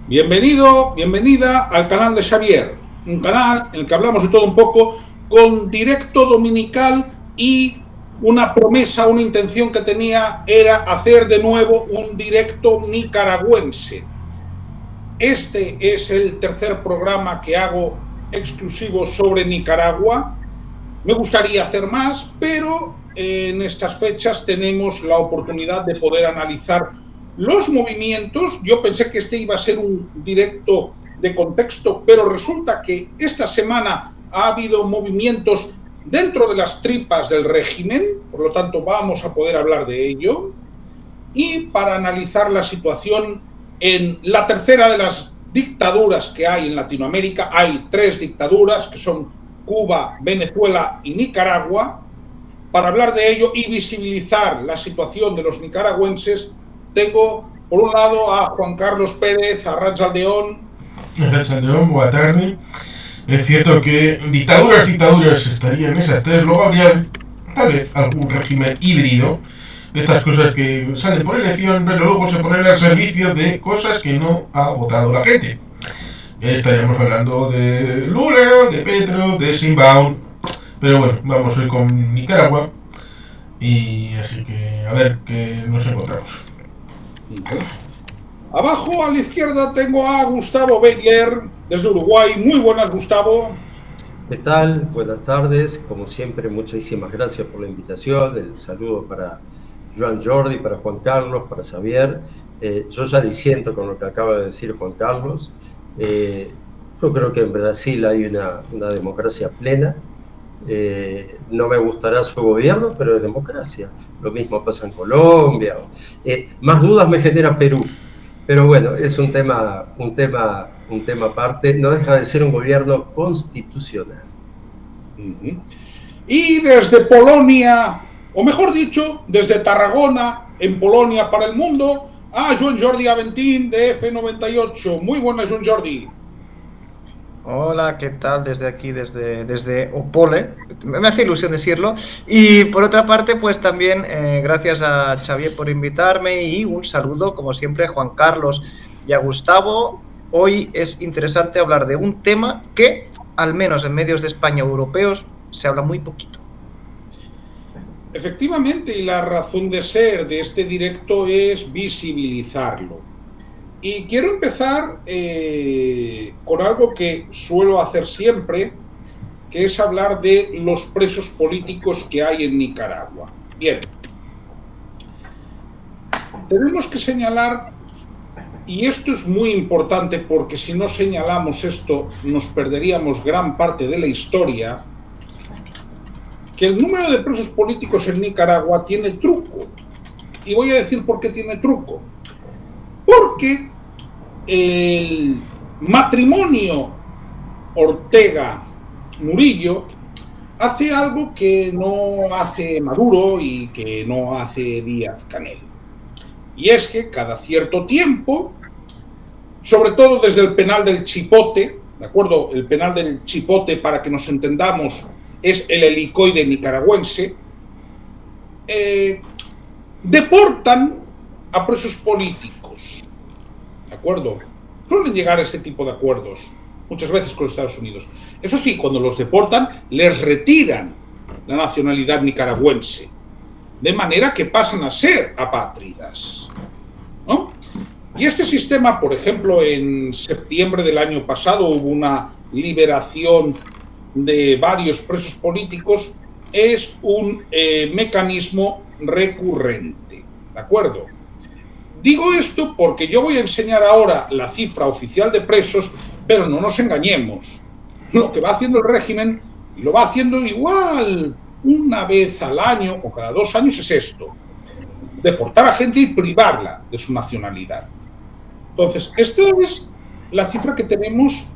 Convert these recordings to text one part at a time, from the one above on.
Bienvenido, bienvenida al canal de Xavier, un canal en el que hablamos de todo un poco, con directo dominical y una promesa, una intención que tenía era hacer de nuevo un directo nicaragüense. Este es el tercer programa que hago exclusivo sobre Nicaragua. Me gustaría hacer más, pero en estas fechas tenemos la oportunidad de poder analizar los movimientos. Yo pensé que este iba a ser un directo de contexto, pero resulta que esta semana ha habido movimientos dentro de las tripas del régimen, por lo tanto vamos a poder hablar de ello. Y para analizar la situación en la tercera de las dictaduras que hay en Latinoamérica, hay tres dictaduras que son Cuba, Venezuela y Nicaragua. Para hablar de ello y visibilizar la situación de los nicaragüenses, tengo por un lado a Juan Carlos Pérez, a Arrachaldeón. Arrachaldeón, buena tarde. Es cierto que dictaduras estarían esas tres, luego habría tal vez algún régimen híbrido, de estas cosas que salen por elección, pero luego se ponen al servicio de cosas que no ha votado la gente. Ya estaríamos hablando de Lula, de Petro, de Sheinbaum, pero bueno, vamos hoy con Nicaragua, y así que a ver qué nos encontramos. Abajo a la izquierda tengo a Gustavo Beitler desde Uruguay. Muy buenas, Gustavo. ¿Qué tal? Buenas tardes. Como siempre, muchísimas gracias por la invitación. El saludo para Joan Jordi, para Juan Carlos, para Xavier. Yo ya disiento con lo que acaba de decir Juan Carlos. Yo creo que en Brasil hay una democracia plena. No me gustará su gobierno, pero es democracia. Lo mismo pasa en Colombia. Más dudas me genera Perú. Pero bueno, es un tema aparte. No deja de ser un gobierno constitucional. Y desde Polonia, o mejor dicho, desde Tarragona, en Polonia para el mundo, a Joan Jordi Aventín de F98. Muy buenas, Joan Jordi. Hola, ¿qué tal? Desde aquí, desde Opole. Me hace ilusión decirlo. Y por otra parte, pues también gracias a Xavier por invitarme y un saludo, como siempre, a Juan Carlos y a Gustavo. Hoy es interesante hablar de un tema que, al menos en medios de España o europeos, se habla muy poquito. Efectivamente, y la razón de ser de este directo es visibilizarlo. Y quiero empezar con algo que suelo hacer siempre, que es hablar de los presos políticos que hay en Nicaragua. Bien, tenemos que señalar, y esto es muy importante porque si no señalamos esto nos perderíamos gran parte de la historia, que el número de presos políticos en Nicaragua tiene truco. Y voy a decir por qué tiene truco. Porque el matrimonio Ortega-Murillo hace algo que no hace Maduro y que no hace Díaz-Canel. Y es que cada cierto tiempo, sobre todo desde el penal del Chipote, ¿de acuerdo? El penal del Chipote, para que nos entendamos, es el helicoide nicaragüense, deportan a presos políticos. ¿De acuerdo? Suelen llegar a este tipo de acuerdos, muchas veces con los Estados Unidos. Eso sí, cuando los deportan, les retiran la nacionalidad nicaragüense, de manera que pasan a ser apátridas, ¿no? Y este sistema, por ejemplo, en septiembre del año pasado hubo una liberación de varios presos políticos, es un mecanismo recurrente, ¿de acuerdo? Digo esto porque yo voy a enseñar ahora la cifra oficial de presos, pero no nos engañemos. Lo que va haciendo el régimen, y lo va haciendo igual una vez al año o cada 2 años, es esto: deportar a gente y privarla de su nacionalidad. Entonces, esta es la cifra que tenemos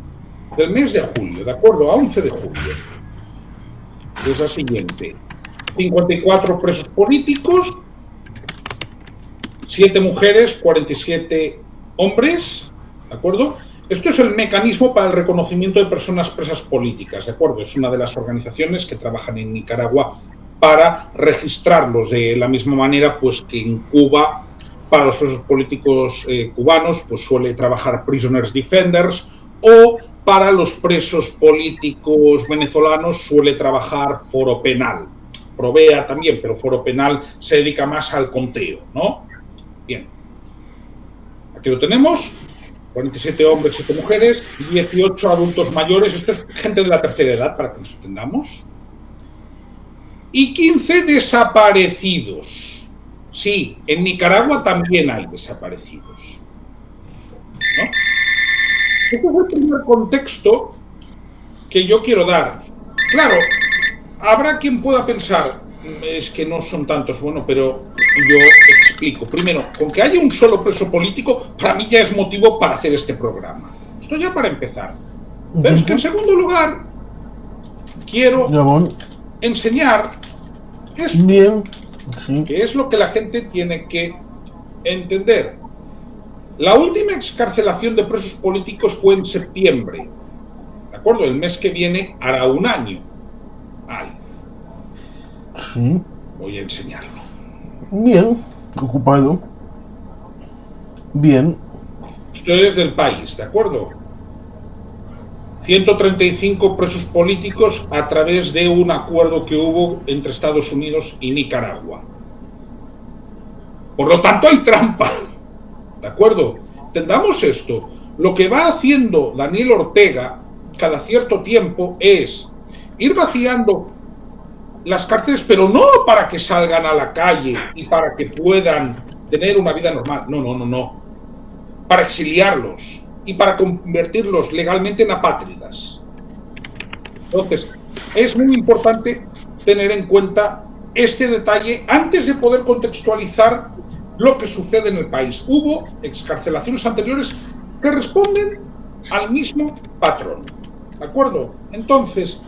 del mes de julio, ¿de acuerdo? A 11 de julio. Es la siguiente: 54 presos políticos, 7 mujeres, 47 hombres, ¿de acuerdo? Esto es el mecanismo para el reconocimiento de personas presas políticas, ¿de acuerdo? Es una de las organizaciones que trabajan en Nicaragua para registrarlos de la misma manera pues que en Cuba Para los presos políticos cubanos, pues suele trabajar Prisoners Defenders, o para los presos políticos venezolanos suele trabajar Foro Penal. Provea también, pero Foro Penal se dedica más al conteo, ¿no? Bien. Aquí lo tenemos. 47 hombres, 7 mujeres, 18 adultos mayores. Esto es gente de la tercera edad, para que nos entendamos. Y 15 desaparecidos. Sí, en Nicaragua también hay desaparecidos, ¿no? Este es el primer contexto que yo quiero dar. Claro, habrá quien pueda pensar, es que no son tantos, bueno, pero yo explico. Primero, con que haya un solo preso político, para mí ya es motivo para hacer este programa. Esto ya para empezar. Pero es que en segundo lugar, quiero enseñar esto. Bien. Sí. Que es lo que la gente tiene que entender. La última excarcelación de presos políticos fue en septiembre. ¿De acuerdo? El mes que viene hará un año. Vale. Sí. Voy a enseñarlo. Bien. Ocupado. Bien. Esto es del país, ¿de acuerdo? 135 presos políticos a través de un acuerdo que hubo entre Estados Unidos y Nicaragua. Por lo tanto, hay trampa. ¿De acuerdo? Entendamos esto. Lo que va haciendo Daniel Ortega cada cierto tiempo es ir vaciando las cárceles, pero no para que salgan a la calle y para que puedan tener una vida normal. No. Para exiliarlos y para convertirlos legalmente en apátridas. Entonces, es muy importante tener en cuenta este detalle antes de poder contextualizar lo que sucede en el país. Hubo excarcelaciones anteriores que responden al mismo patrón. ¿De acuerdo? Entonces,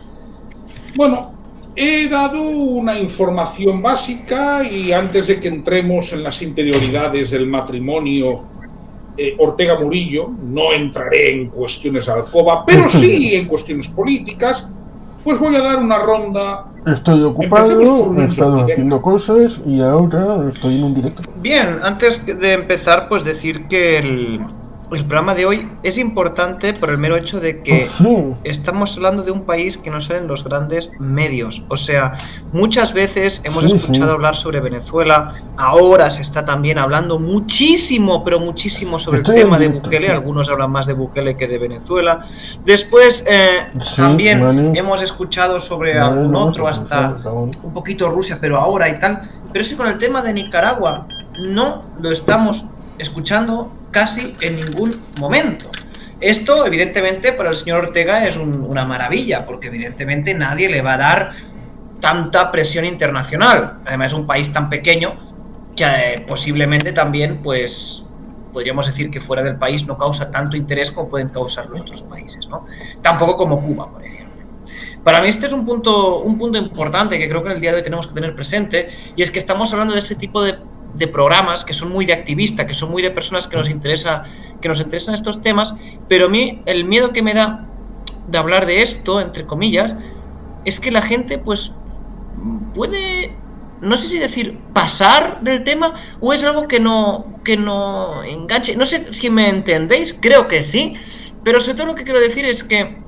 bueno, he dado una información básica y antes de que entremos en las interioridades del matrimonio Ortega Murillo, no entraré en cuestiones de alcoba, pero sí en cuestiones políticas, pues voy a dar una ronda. Estoy ocupado, he estado haciendo cosas y ahora estoy en un directo. Bien, antes de empezar, pues decir que el programa de hoy es importante por el mero hecho de que estamos hablando de un país que no salen los grandes medios. O sea, muchas veces hemos escuchado hablar sobre Venezuela, ahora se está también hablando muchísimo, pero muchísimo sobre el tema de Bukele. Algunos hablan más de Bukele que de Venezuela. Después también hemos escuchado sobre algún otro, hasta un poquito Rusia, pero ahora y tal. Pero sí, con el tema de Nicaragua no lo estamos escuchando casi en ningún momento. Esto, evidentemente, para el señor Ortega es una maravilla, porque evidentemente nadie le va a dar tanta presión internacional. Además, es un país tan pequeño que posiblemente también, pues, podríamos decir que fuera del país no causa tanto interés como pueden causar los otros países, ¿no? Tampoco como Cuba, por ejemplo. Para mí este es un punto importante que creo que en el día de hoy tenemos que tener presente, y es que estamos hablando de ese tipo de programas que son muy de activista, que son muy de personas que nos interesan estos temas, pero a mí el miedo que me da de hablar de esto, entre comillas, es que la gente pues puede, no sé si decir pasar del tema, o es algo que no enganche. No sé si me entendéis, creo que sí, pero sobre todo lo que quiero decir es que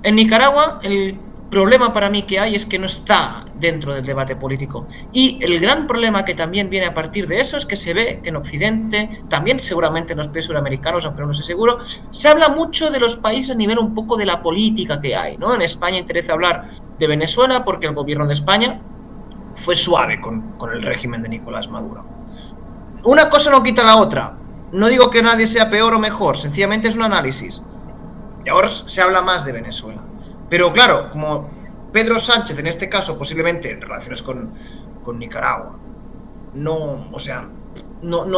en Nicaragua el problema para mí que hay es que no está dentro del debate político, y el gran problema que también viene a partir de eso es que se ve que en Occidente, también seguramente en los países suramericanos, aunque no sé seguro, se habla mucho de los países a nivel un poco de la política que hay, ¿no? En España interesa hablar de Venezuela porque el gobierno de España fue suave con el régimen de Nicolás Maduro. Una cosa no quita la otra. No digo que nadie sea peor o mejor, sencillamente es un análisis. Y ahora se habla más de Venezuela. Pero claro, como Pedro Sánchez, en este caso, posiblemente en relaciones con Nicaragua, no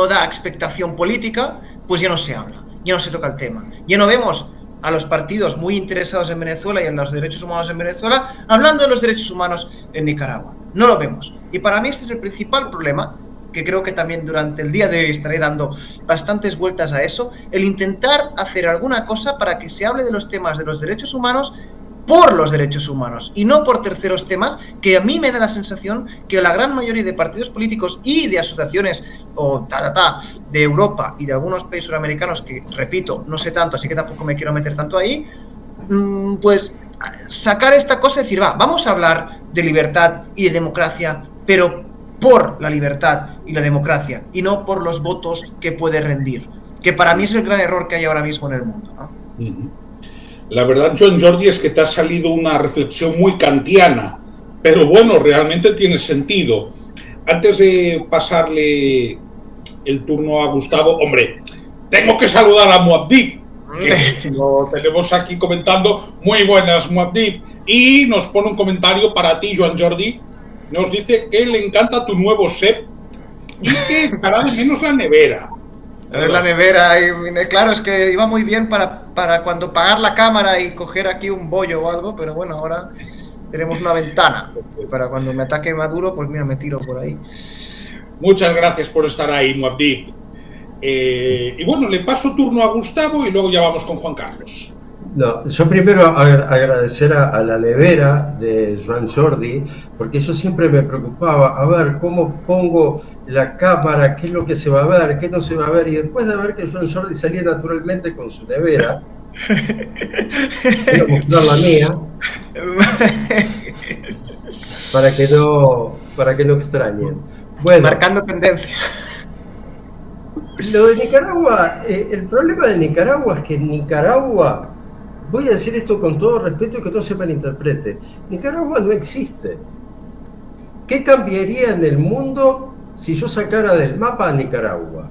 da expectación política, pues ya no se habla, ya no se toca el tema. Ya no vemos a los partidos muy interesados en Venezuela y en los derechos humanos en Venezuela hablando de los derechos humanos en Nicaragua. No lo vemos. Y para mí este es el principal problema, que creo que también durante el día de hoy estaré dando bastantes vueltas a eso, el intentar hacer alguna cosa para que se hable de los temas de los derechos humanos por los derechos humanos y no por terceros temas, que a mí me da la sensación que la gran mayoría de partidos políticos y de asociaciones de Europa y de algunos países suramericanos, que repito, no sé tanto, así que tampoco me quiero meter tanto ahí, pues sacar esta cosa y decir, vamos a hablar de libertad y de democracia, pero por la libertad y la democracia y no por los votos que puede rendir, que para mí es el gran error que hay ahora mismo en el mundo, ¿no? La verdad, Joan Jordi, es que te ha salido una reflexión muy kantiana, pero bueno, realmente tiene sentido. Antes de pasarle el turno a Gustavo, hombre, tengo que saludar a Muad'Dib, que lo tenemos aquí comentando. Muy buenas, Muad'Dib, y nos pone un comentario para ti, Joan Jordi. Nos dice que le encanta tu nuevo set y que echará de menos la nevera. Es la nevera, y claro, es que iba muy bien para cuando pagar la cámara y coger aquí un bollo o algo, pero bueno, ahora tenemos una ventana. Para cuando me ataque Maduro, pues mira, me tiro por ahí. Muchas gracias por estar ahí, Muad'Dib. Y bueno, le paso turno a Gustavo y luego ya vamos con Juan Carlos. No, yo primero agradecer a la nevera de Joan Jordi, porque yo siempre me preocupaba, a ver, cómo pongo la cámara, qué es lo que se va a ver, qué no se va a ver, y después de ver que Joan Jordi salía naturalmente con su nevera, voy a mostrar la mía, para que no extrañen. Bueno, marcando tendencia. Lo de Nicaragua, el problema de Nicaragua es que en Nicaragua, voy a decir esto con todo respeto y que no se malinterprete, Nicaragua no existe. ¿Qué cambiaría en el mundo si yo sacara del mapa a Nicaragua?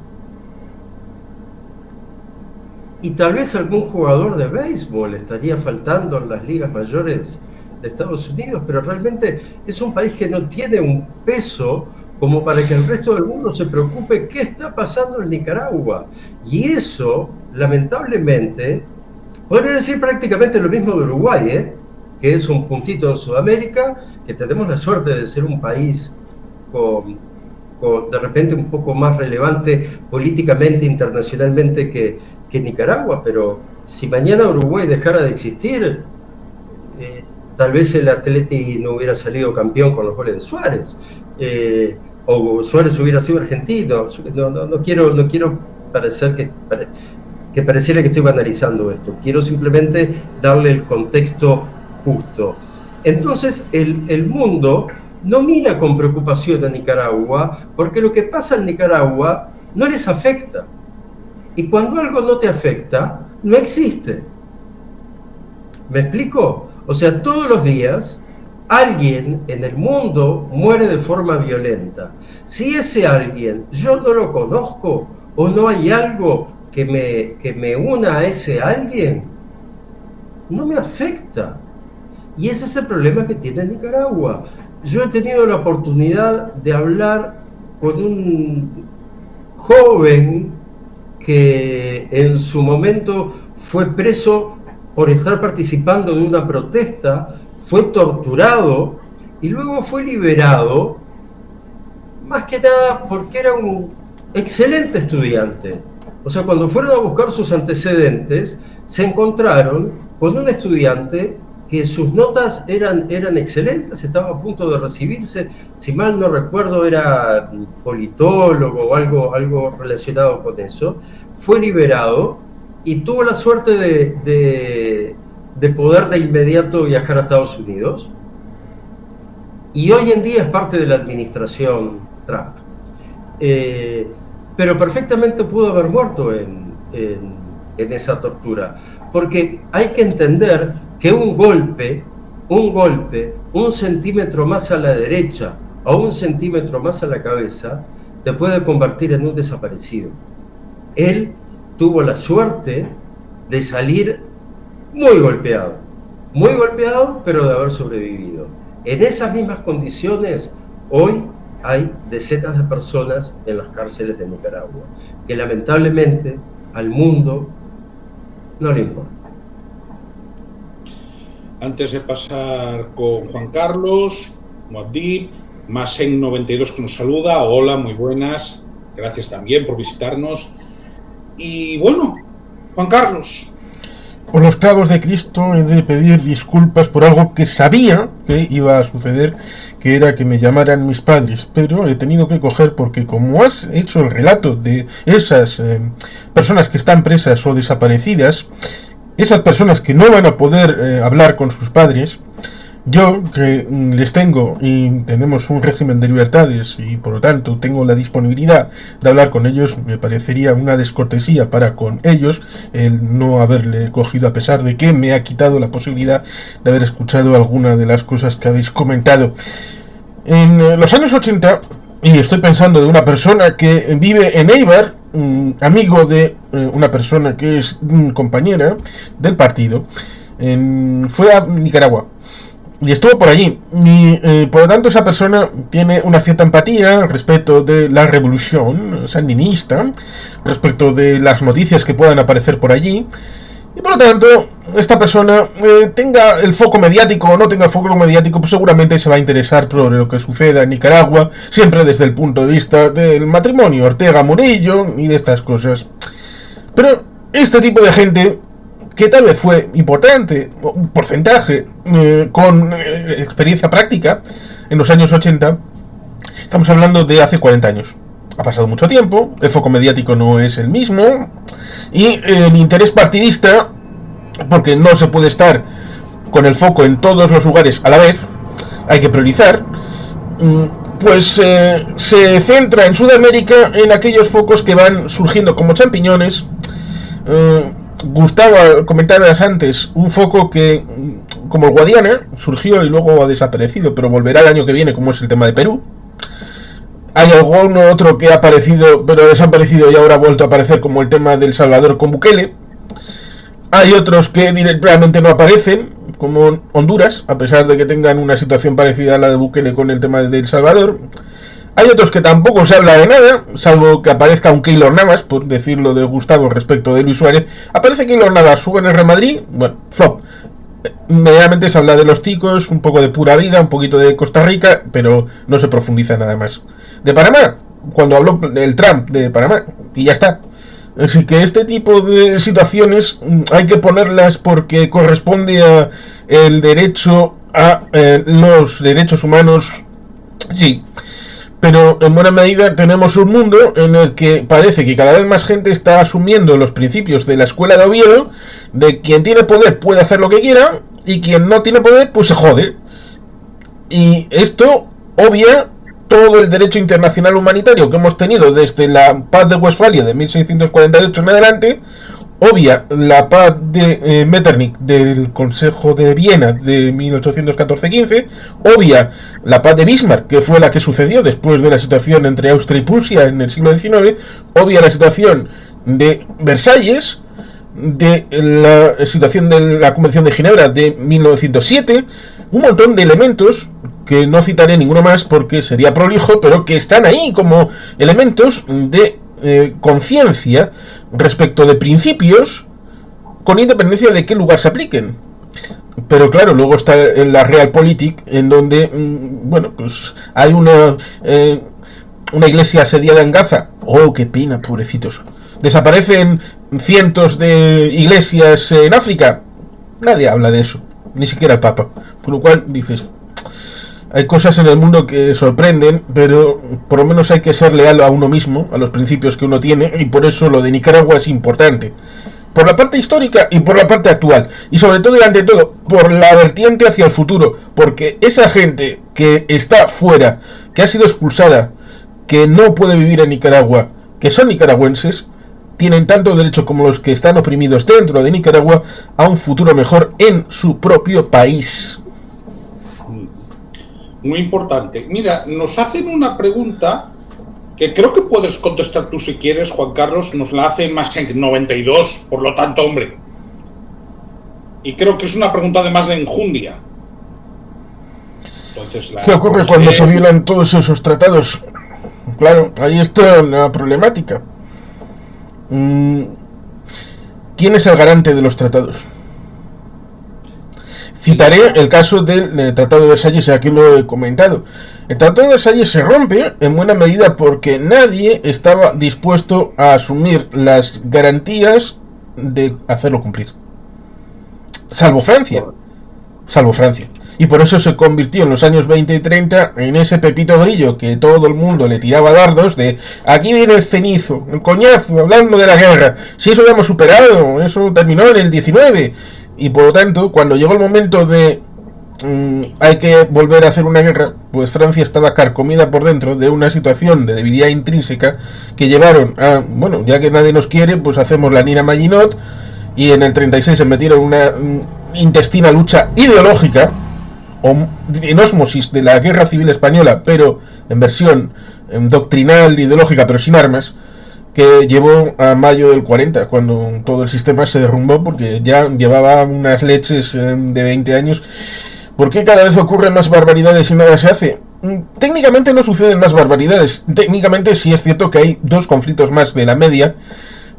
Y tal vez algún jugador de béisbol estaría faltando en las ligas mayores de Estados Unidos, pero realmente es un país que no tiene un peso como para que el resto del mundo se preocupe qué está pasando en Nicaragua. Y eso, lamentablemente, podría decir prácticamente lo mismo de Uruguay, que es un puntito en Sudamérica, que tenemos la suerte de ser un país con de repente un poco más relevante políticamente, internacionalmente que Nicaragua, pero si mañana Uruguay dejara de existir, tal vez el Atleti no hubiera salido campeón con los goles de Suárez, o Suárez hubiera sido argentino. No quiero parecer que pareciera que estoy banalizando esto, quiero simplemente darle el contexto justo. Entonces el mundo no mira con preocupación a Nicaragua, porque lo que pasa en Nicaragua no les afecta. Y cuando algo no te afecta, no existe. ¿Me explico? O sea, todos los días alguien en el mundo muere de forma violenta. Si ese alguien yo no lo conozco o no hay algo que me una a ese alguien, no me afecta. Y ese es el problema que tiene Nicaragua. Yo he tenido la oportunidad de hablar con un joven que en su momento fue preso por estar participando de una protesta, fue torturado y luego fue liberado, más que nada porque era un excelente estudiante. O sea, cuando fueron a buscar sus antecedentes, se encontraron con un estudiante que sus notas eran excelentes, estaba a punto de recibirse, si mal no recuerdo era politólogo o algo relacionado con eso, fue liberado y tuvo la suerte de poder de inmediato viajar a Estados Unidos, y hoy en día es parte de la administración Trump. Pero perfectamente pudo haber muerto en esa tortura, porque hay que entender que un golpe, un centímetro más a la derecha o un centímetro más a la cabeza, te puede convertir en un desaparecido. Él tuvo la suerte de salir muy golpeado, pero de haber sobrevivido. En esas mismas condiciones, hoy hay decenas de personas en las cárceles de Nicaragua, que lamentablemente al mundo no le importa. Antes de pasar con Juan Carlos, Muad'Dib, Masen92 que nos saluda, hola, muy buenas, gracias también por visitarnos. Y bueno, Juan Carlos. por los clavos de Cristo he de pedir disculpas por algo que sabía que iba a suceder, que era que me llamaran mis padres, pero he tenido que coger porque como has hecho el relato de esas personas que están presas o desaparecidas, esas personas que no van a poder hablar con sus padres, yo que les tengo y tenemos un régimen de libertades y por lo tanto tengo la disponibilidad de hablar con ellos, me parecería una descortesía para con ellos el no haberle cogido, a pesar de que me ha quitado la posibilidad de haber escuchado alguna de las cosas que habéis comentado. En los años 80, y estoy pensando de una persona que vive en Eibar, amigo de una persona que es compañera del partido, fue a Nicaragua y estuvo por allí y por lo tanto esa persona tiene una cierta empatía respecto de la revolución sandinista, respecto de las noticias que puedan aparecer por allí, y por lo tanto esta persona tenga el foco mediático o no tenga el foco mediático, pues seguramente se va a interesar por lo que suceda en Nicaragua, siempre desde el punto de vista del matrimonio Ortega-Murillo y de estas cosas. Pero este tipo de gente, que tal vez fue importante, un porcentaje, con experiencia práctica en los años 80, estamos hablando de hace 40 años. Ha pasado mucho tiempo, el foco mediático no es el mismo, y el interés partidista, porque no se puede estar con el foco en todos los lugares a la vez, hay que priorizar, pues se centra en Sudamérica en aquellos focos que van surgiendo como champiñones. Gustavo comentabas antes un foco que, como el Guadiana, surgió y luego ha desaparecido, pero volverá el año que viene, como es el tema de Perú. Hay algún otro que ha aparecido pero ha desaparecido y ahora ha vuelto a aparecer, como el tema del Salvador con Bukele. Hay otros que directamente no aparecen, como Honduras, a pesar de que tengan una situación parecida a la de Bukele con el tema de El Salvador. Hay otros que tampoco se habla de nada, salvo que aparezca un Keylor Navas, por decirlo de Gustavo respecto de Luis Suárez. Aparece Keylor Navas, juega en el Real Madrid, bueno, flop. Inmediatamente se habla de los ticos, un poco de pura vida, un poquito de Costa Rica, pero no se profundiza nada más. De Panamá, cuando habló el Trump de Panamá, y ya está. Así que este tipo de situaciones hay que ponerlas porque corresponde a el derecho a los derechos humanos, sí. Pero en buena medida tenemos un mundo en el que parece que cada vez más gente está asumiendo los principios de la escuela de Oviedo, de quien tiene poder puede hacer lo que quiera y quien no tiene poder pues se jode. Y esto obvia todo el derecho internacional humanitario que hemos tenido desde la paz de Westfalia de 1648 en adelante, obvia la paz de Metternich del Consejo de Viena de 1814-15, obvia la paz de Bismarck, que fue la que sucedió después de la situación entre Austria y Prusia en el siglo XIX, obvia la situación de Versalles, de la situación de la Convención de Ginebra de 1907, un montón de elementos que no citaré ninguno más porque sería prolijo, pero que están ahí como elementos de conciencia respecto de principios, con independencia de qué lugar se apliquen. Pero claro, luego está la Realpolitik, en donde bueno, pues hay una iglesia asediada en Gaza. Oh, qué pena, pobrecitos. Desaparecen cientos de iglesias en África. Nadie habla de eso, ni siquiera el Papa. Por lo cual dices, hay cosas en el mundo que sorprenden, pero por lo menos hay que ser leal a uno mismo, a los principios que uno tiene, y por eso lo de Nicaragua es importante. Por la parte histórica y por la parte actual, y sobre todo y ante todo, por la vertiente hacia el futuro, porque esa gente que está fuera, que ha sido expulsada, que no puede vivir en Nicaragua, que son nicaragüenses, tienen tanto derecho como los que están oprimidos dentro de Nicaragua a un futuro mejor en su propio país. Muy importante. Mira, nos hacen una pregunta que creo que puedes contestar tú si quieres, Juan Carlos. Nos la hace Masek92, por lo tanto, hombre. Y creo que es una pregunta además de enjundia. Entonces, ¿qué ocurre cuando se violan todos esos tratados? Claro, ahí está la problemática. ¿Quién es el garante de los tratados? Citaré el caso del Tratado de Versalles, aquí lo he comentado. El Tratado de Versalles se rompe en buena medida porque nadie estaba dispuesto a asumir las garantías de hacerlo cumplir. salvo Francia. Y por eso se convirtió en los años 20 y 30 en ese Pepito Grillo que todo el mundo le tiraba dardos de aquí viene el cenizo, el coñazo, hablando de la guerra. Si eso ya hemos superado, eso terminó en el 19. Y por lo tanto, cuando llegó el momento de hay que volver a hacer una guerra, pues Francia estaba carcomida por dentro de una situación de debilidad intrínseca que llevaron a, bueno, ya que nadie nos quiere, pues hacemos la Nina Maginot, y en el 36 se metieron una intestina lucha ideológica en ósmosis de la guerra civil española, pero en versión doctrinal, ideológica, pero sin armas, que llevó a mayo del 40, cuando todo el sistema se derrumbó, porque ya llevaba unas leches de 20 años. ¿Por qué cada vez ocurren más barbaridades y nada se hace? Técnicamente no suceden más barbaridades. Técnicamente sí es cierto que hay 2 conflictos más de la media.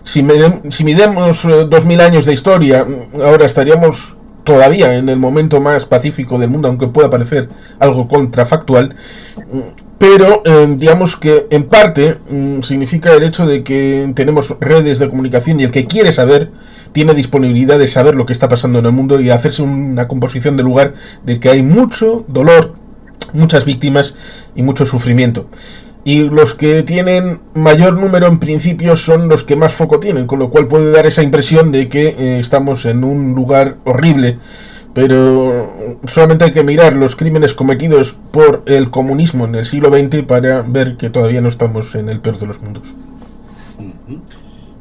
Si midemos 2000 años de historia, ahora estaríamos todavía en el momento más pacífico del mundo, aunque pueda parecer algo contrafactual. Pero digamos que en parte significa el hecho de que tenemos redes de comunicación y el que quiere saber tiene disponibilidad de saber lo que está pasando en el mundo y hacerse una composición de lugar de que hay mucho dolor, muchas víctimas y mucho sufrimiento. Y los que tienen mayor número en principio son los que más foco tienen, con lo cual puede dar esa impresión de que estamos en un lugar horrible. Pero solamente hay que mirar los crímenes cometidos por el comunismo en el siglo XX para ver que todavía no estamos en el peor de los mundos.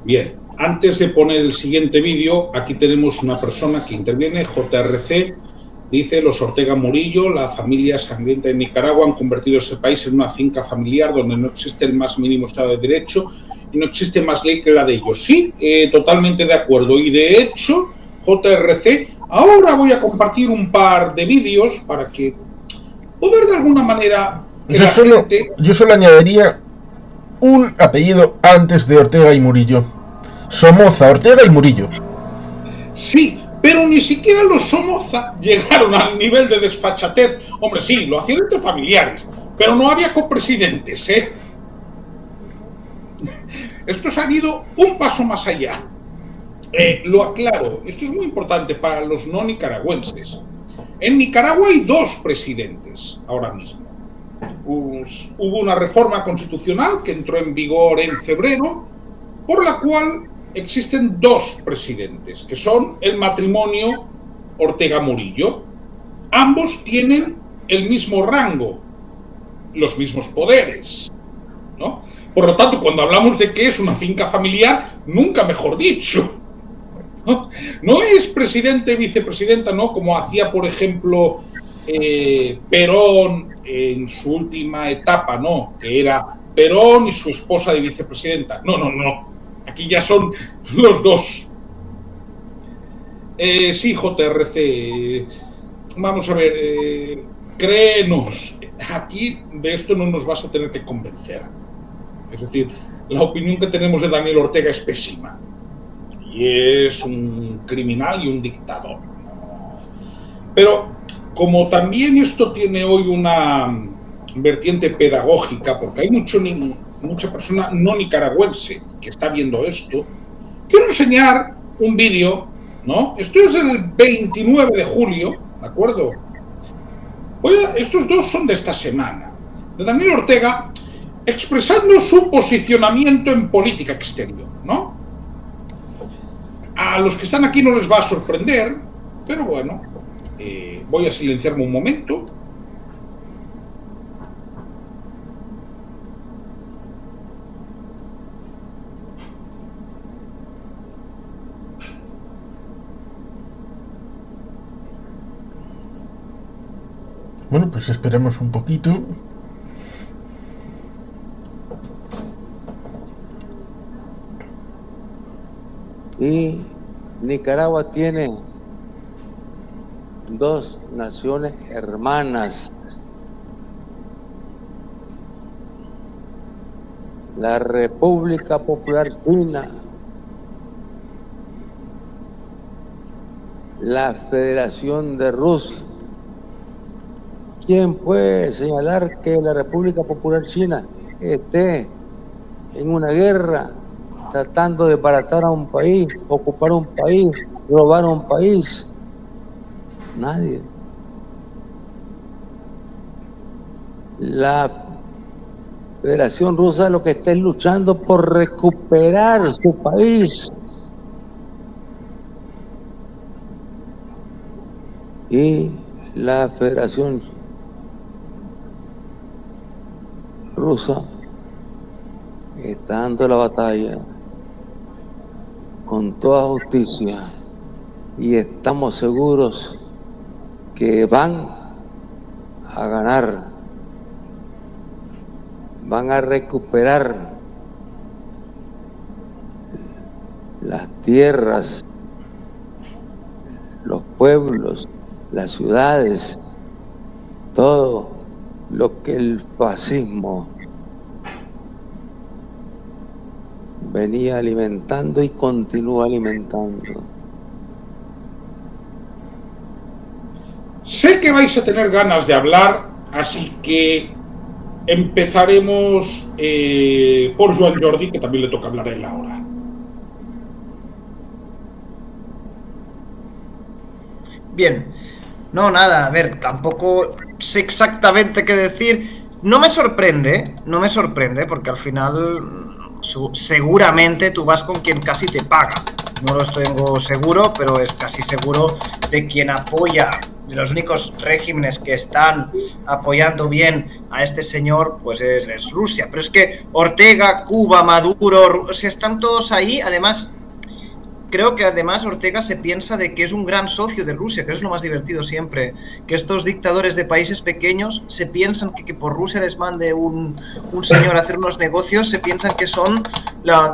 Bien, antes de poner el siguiente vídeo, aquí tenemos una persona que interviene, JRC, dice: los Ortega Murillo, la familia sangrienta de Nicaragua, han convertido ese país en una finca familiar donde no existe el más mínimo Estado de Derecho y no existe más ley que la de ellos. Sí, totalmente de acuerdo. Y de hecho, JRC, ahora voy a compartir un par de vídeos para que poder de alguna manera... Yo solo añadiría un apellido antes de Ortega y Murillo. Somoza, Ortega y Murillo. Sí, pero ni siquiera los Somoza llegaron al nivel de desfachatez. Hombre, sí, lo hacían entre familiares, pero no había copresidentes, ¿eh? Esto se ha ido un paso más allá. Lo aclaro, esto es muy importante para los no nicaragüenses. En Nicaragua hay 2 presidentes ahora mismo. Hubo una reforma constitucional que entró en vigor en febrero, por la cual existen 2 presidentes, que son el matrimonio Ortega-Murillo. Ambos tienen el mismo rango, los mismos poderes, ¿no? Por lo tanto, cuando hablamos de que es una finca familiar, nunca mejor dicho. No es presidente, vicepresidenta, ¿no? Como hacía, por ejemplo, Perón en su última etapa, ¿no? Que era Perón y su esposa de vicepresidenta. No. Aquí ya son los 2. Sí, JRC. Vamos a ver. Créenos, aquí de esto no nos vas a tener que convencer. Es decir, la opinión que tenemos de Daniel Ortega es pésima. Y es un criminal y un dictador. Pero como también esto tiene hoy una vertiente pedagógica, porque hay mucha persona no nicaragüense que está viendo esto, quiero enseñar un vídeo, ¿no? Esto es el 29 de julio, ¿de acuerdo? Estos 2 son de esta semana, de Daniel Ortega expresando su posicionamiento en política exterior, ¿no? A los que están aquí no les va a sorprender, pero bueno, voy a silenciarme un momento. Bueno, pues esperemos un poquito. Y Nicaragua tiene 2 naciones hermanas, la República Popular China, la Federación de Rusia. ¿Quién puede señalar que la República Popular China esté en una guerra tratando de baratar a un país, ocupar un país, robar un país Nadie. La Federación Rusa lo que está es luchando por recuperar su país. Y la Federación Rusa está dando la batalla con toda justicia y estamos seguros que van a ganar, van a recuperar las tierras, los pueblos, las ciudades, todo lo que el fascismo venía alimentando y continúa alimentando. Sé que vais a tener ganas de hablar, así que empezaremos por Joan Jordi, que también le toca hablar a él ahora. Bien, no, nada, a ver, tampoco sé exactamente qué decir. No me sorprende, porque al final seguramente tú vas con quien casi te paga. No lo tengo seguro, pero es casi seguro de quien apoya. De los únicos regímenes que están apoyando bien a este señor, pues es Rusia. Pero es que Ortega, Cuba, Maduro, o sea, están todos ahí. Además, creo que además Ortega se piensa de que es un gran socio de Rusia, que es lo más divertido siempre, que estos dictadores de países pequeños se piensan que por Rusia les mande un señor a hacer unos negocios, se piensan que son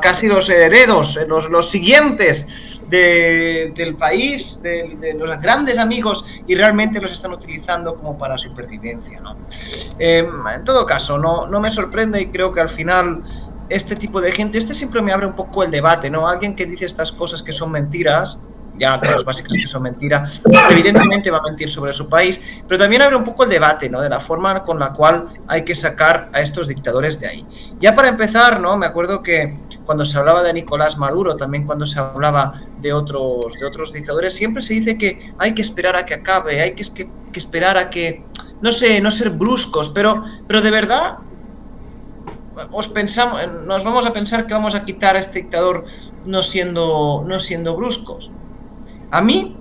casi los herederos, los siguientes del país, de los grandes amigos, y realmente los están utilizando como para supervivencia, ¿no? En todo caso, no me sorprende, y creo que al final este tipo de gente, siempre me abre un poco el debate, ¿no? Alguien que dice estas cosas que son mentiras, ya cosas básicas que son mentiras, evidentemente va a mentir sobre su país, pero también abre un poco el debate, ¿no? De la forma con la cual hay que sacar a estos dictadores de ahí. Ya para empezar, ¿no? Me acuerdo que cuando se hablaba de Nicolás Maduro, también cuando se hablaba de otros dictadores, siempre se dice que hay que esperar a que acabe, hay que esperar a que, no sé, no ser bruscos, pero de verdad nos vamos a pensar que vamos a quitar a este dictador no siendo bruscos. A mí,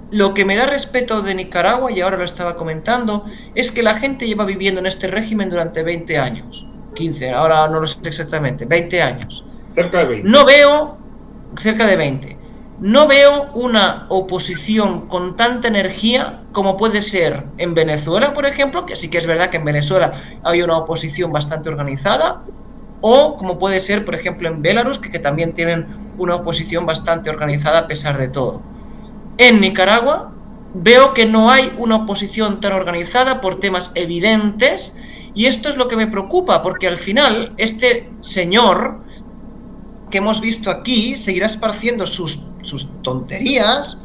lo que me da respeto de Nicaragua, y ahora lo estaba comentando, es que la gente lleva viviendo en este régimen durante 20 años. 15, ahora no lo sé exactamente, 20 años. Cerca de 20. Cerca de 20. No veo una oposición con tanta energía como puede ser en Venezuela, por ejemplo, que sí que es verdad que en Venezuela hay una oposición bastante organizada, o como puede ser, por ejemplo, en Belarus, que también tienen una oposición bastante organizada a pesar de todo. En Nicaragua veo que no hay una oposición tan organizada por temas evidentes, y esto es lo que me preocupa, porque al final este señor que hemos visto aquí seguirá esparciendo sus tonterías,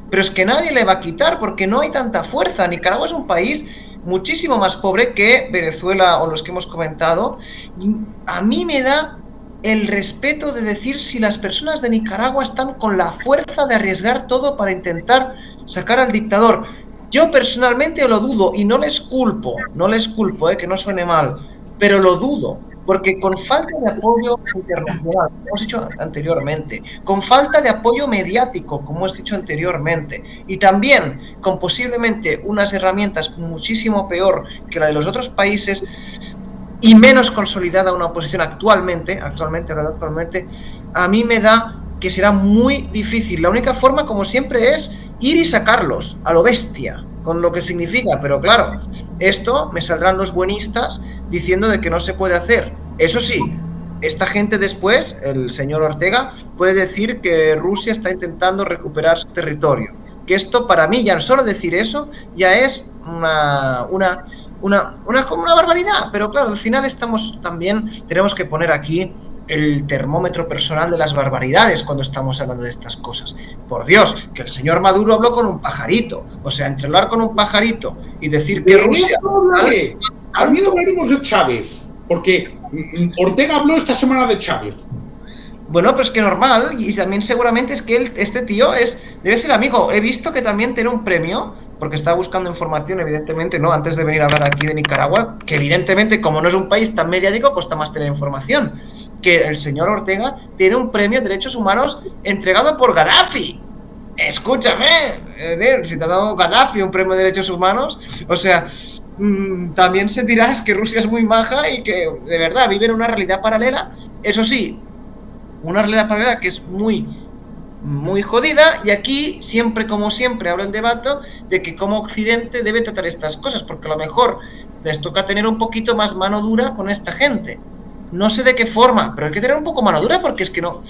pero es que nadie le va a quitar porque no hay tanta fuerza. Nicaragua es un país muchísimo más pobre que Venezuela o los que hemos comentado, y a mí me da el respeto de decir si las personas de Nicaragua están con la fuerza de arriesgar todo para intentar sacar al dictador. Yo personalmente lo dudo, y no les culpo, que no suene mal, pero lo dudo, porque con falta de apoyo internacional, como hemos dicho anteriormente, con falta de apoyo mediático, como hemos dicho anteriormente, y también con posiblemente unas herramientas muchísimo peor que la de los otros países, y menos consolidada una oposición actualmente, a mí me da que será muy difícil. La única forma, como siempre, es ir y sacarlos a lo bestia, con lo que significa, pero claro, esto me saldrán los buenistas diciendo de que no se puede hacer. Eso sí, esta gente después, el señor Ortega, puede decir que Rusia está intentando recuperar su territorio, que esto para mí, ya solo decir eso, ya es una barbaridad, pero claro, al final tenemos que poner aquí el termómetro personal de las barbaridades cuando estamos hablando de estas cosas. Por Dios, que el señor Maduro habló con un pajarito, o sea, entre hablar con un pajarito y decir que Rusia... También hablaremos de Chávez, porque Ortega habló esta semana de Chávez. Bueno, pues que normal, y también seguramente es que este tío debe ser amigo. He visto que también tiene un premio, porque estaba buscando información, evidentemente, ¿no? Antes de venir a hablar aquí de Nicaragua, que evidentemente, como no es un país tan mediático, cuesta más tener información. Que el señor Ortega tiene un premio de derechos humanos entregado por Gaddafi. Escúchame, si te ha dado Gaddafi un premio de derechos humanos, o sea, también se dirás que Rusia es muy maja y que de verdad vive en una realidad paralela. Eso sí, una realidad paralela que es muy, muy jodida, y aquí siempre, como siempre, hablo el debate de que como Occidente debe tratar estas cosas, porque a lo mejor les toca tener un poquito más mano dura con esta gente. No sé de qué forma, pero hay que tener un poco mano dura, porque es que no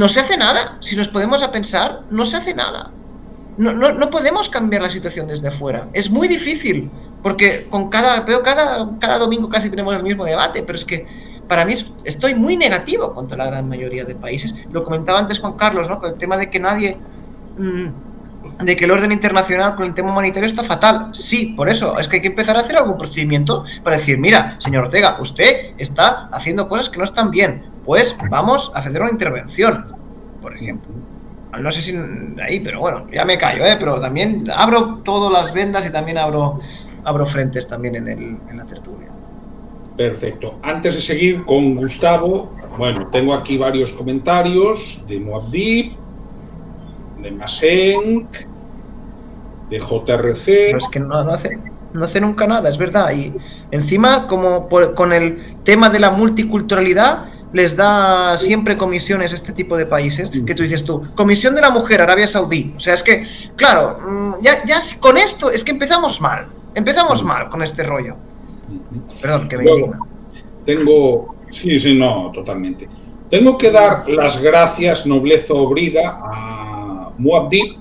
se hace nada. Si nos podemos a pensar, no se hace nada. No podemos cambiar la situación desde afuera. Es muy difícil, porque cada domingo casi tenemos el mismo debate, pero es que para mí estoy muy negativo contra la gran mayoría de países. Lo comentaba antes Juan Carlos, ¿no? Con el tema de que de que el orden internacional con el tema humanitario está fatal. Sí, por eso es que hay que empezar a hacer algún procedimiento para decir, mira, señor Ortega, usted está haciendo cosas que no están bien, pues vamos a hacer una intervención, por ejemplo. No sé si ahí, pero bueno, ya me callo, pero también abro todas las vendas y también abro frentes también en la tertulia. Perfecto. Antes de seguir con Gustavo, bueno, tengo aquí varios comentarios de Moabdip, de Masenk, de JRC. Pero es que no hace nunca nada, es verdad. Y encima, como con el tema de la multiculturalidad, les da siempre comisiones a este tipo de países, que tú dices tú, comisión de la mujer, Arabia Saudí. O sea, es que, claro, ya con esto es que empezamos mal con este rollo. Perdón, que me indigna. Sí, no, totalmente. Tengo que dar las gracias, nobleza obliga, a Moabdip,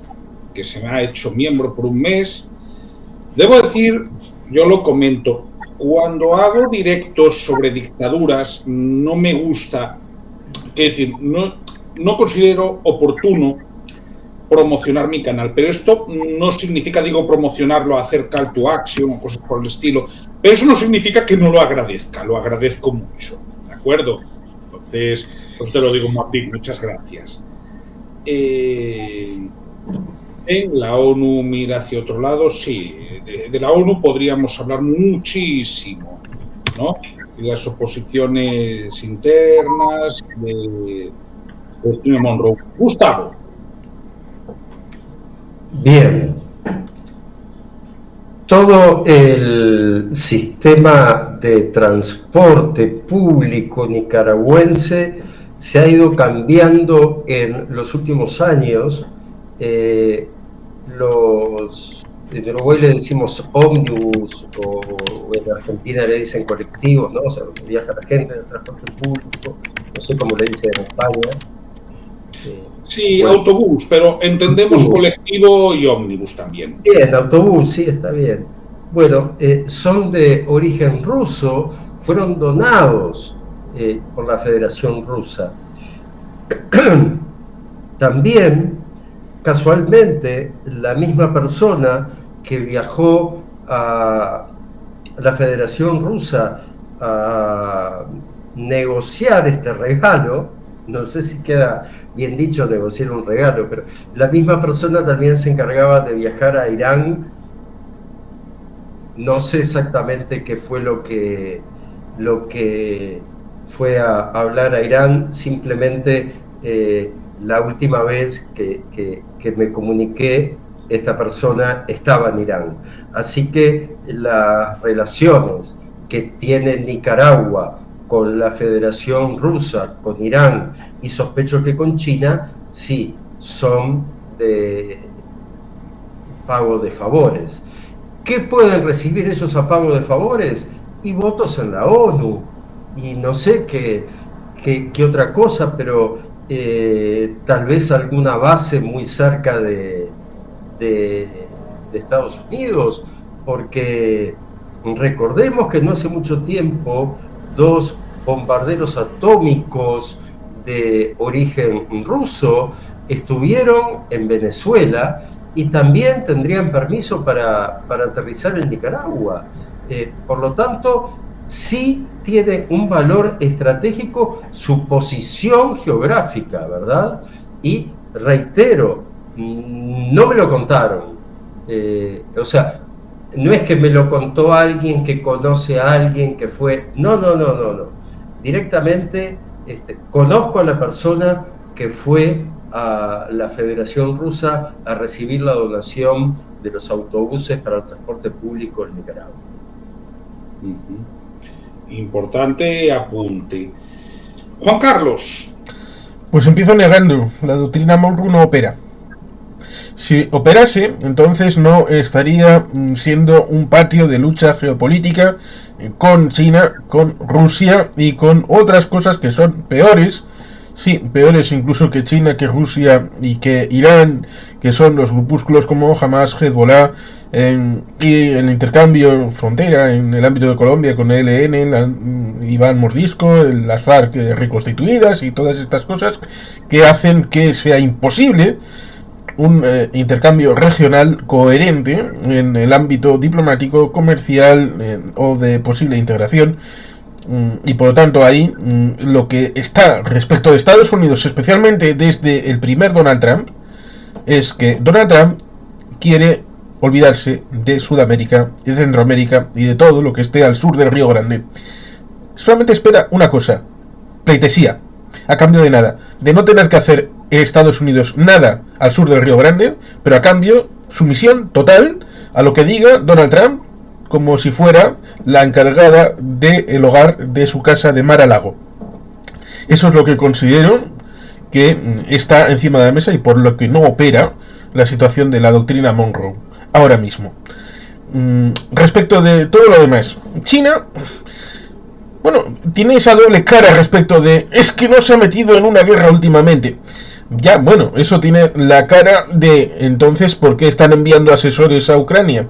que se me ha hecho miembro por un mes. Debo decir, yo lo comento, cuando hago directos sobre dictaduras, no me gusta, es decir, no considero oportuno promocionar mi canal, pero esto no significa, promocionarlo, hacer call to action o cosas por el estilo, pero eso no significa que no lo agradezca, lo agradezco mucho, ¿de acuerdo? Entonces, pues te lo digo, Moabdip, muchas gracias. En la ONU mira hacia otro lado, sí, de la ONU podríamos hablar muchísimo, ¿no? De las oposiciones internas, de Monroe. Gustavo. Bien. Todo el sistema de transporte público nicaragüense se ha ido cambiando en los últimos años. En Uruguay le decimos ómnibus, o en Argentina le dicen colectivos, ¿no? O sea, donde viaja la gente en el transporte público, no sé cómo le dicen en España. Sí, bueno, autobús, pero entendemos autobús, colectivo y ómnibus también. Bien, autobús, sí, está bien. Bueno, son de origen ruso, fueron donados por la Federación Rusa. También, casualmente, la misma persona que viajó a la Federación Rusa a negociar este regalo, no sé si queda bien dicho negociar un regalo, pero la misma persona también se encargaba de viajar a Irán. No sé exactamente qué fue lo que fue a hablar a Irán, simplemente la última vez que me comuniqué, esta persona estaba en Irán. Así que las relaciones que tiene Nicaragua con la Federación Rusa, con Irán y sospecho que con China, sí, son de pago de favores. ¿Qué pueden recibir ellos a pago de favores? Y votos en la ONU, y no sé qué otra cosa, pero tal vez alguna base muy cerca de Estados Unidos, porque recordemos que no hace mucho tiempo 2 bombarderos atómicos de origen ruso estuvieron en Venezuela y también tendrían permiso para aterrizar en Nicaragua. Por lo tanto, sí tiene un valor estratégico su posición geográfica, ¿verdad? Y reitero, no me lo contaron. O sea, no es que me lo contó alguien que conoce a alguien que fue... No. Directamente conozco a la persona que fue a la Federación Rusa a recibir la donación de los autobuses para el transporte público en Nicaragua. Importante apunte. Juan Carlos. Pues empiezo negando. La doctrina Monroe no opera. Si operase, entonces no estaría siendo un patio de lucha geopolítica con China, con Rusia y con otras cosas que son peores. Sí, peores incluso que China, que Rusia y que Irán, que son los grupúsculos como Hamas, Hezbollah, y el intercambio frontera en el ámbito de Colombia con el ELN, Iván Mordisco, las FARC reconstituidas y todas estas cosas que hacen que sea imposible un intercambio regional coherente en el ámbito diplomático, comercial o de posible integración. Y por lo tanto ahí lo que está respecto de Estados Unidos, especialmente desde el primer Donald Trump, es que Donald Trump quiere olvidarse de Sudamérica y de Centroamérica y de todo lo que esté al sur del Río Grande. Solamente espera una cosa: pleitesía, a cambio de nada, de no tener que hacer Estados Unidos nada al sur del Río Grande, pero a cambio sumisión total a lo que diga Donald Trump, como si fuera la encargada del hogar de su casa de Mar-a-Lago. Eso es lo que considero que está encima de la mesa y por lo que no opera la situación de la doctrina Monroe ahora mismo. Respecto de todo lo demás, China, bueno, tiene esa doble cara respecto de es que no se ha metido en una guerra últimamente. Ya, bueno, eso tiene la cara de entonces ¿por qué están enviando asesores a Ucrania?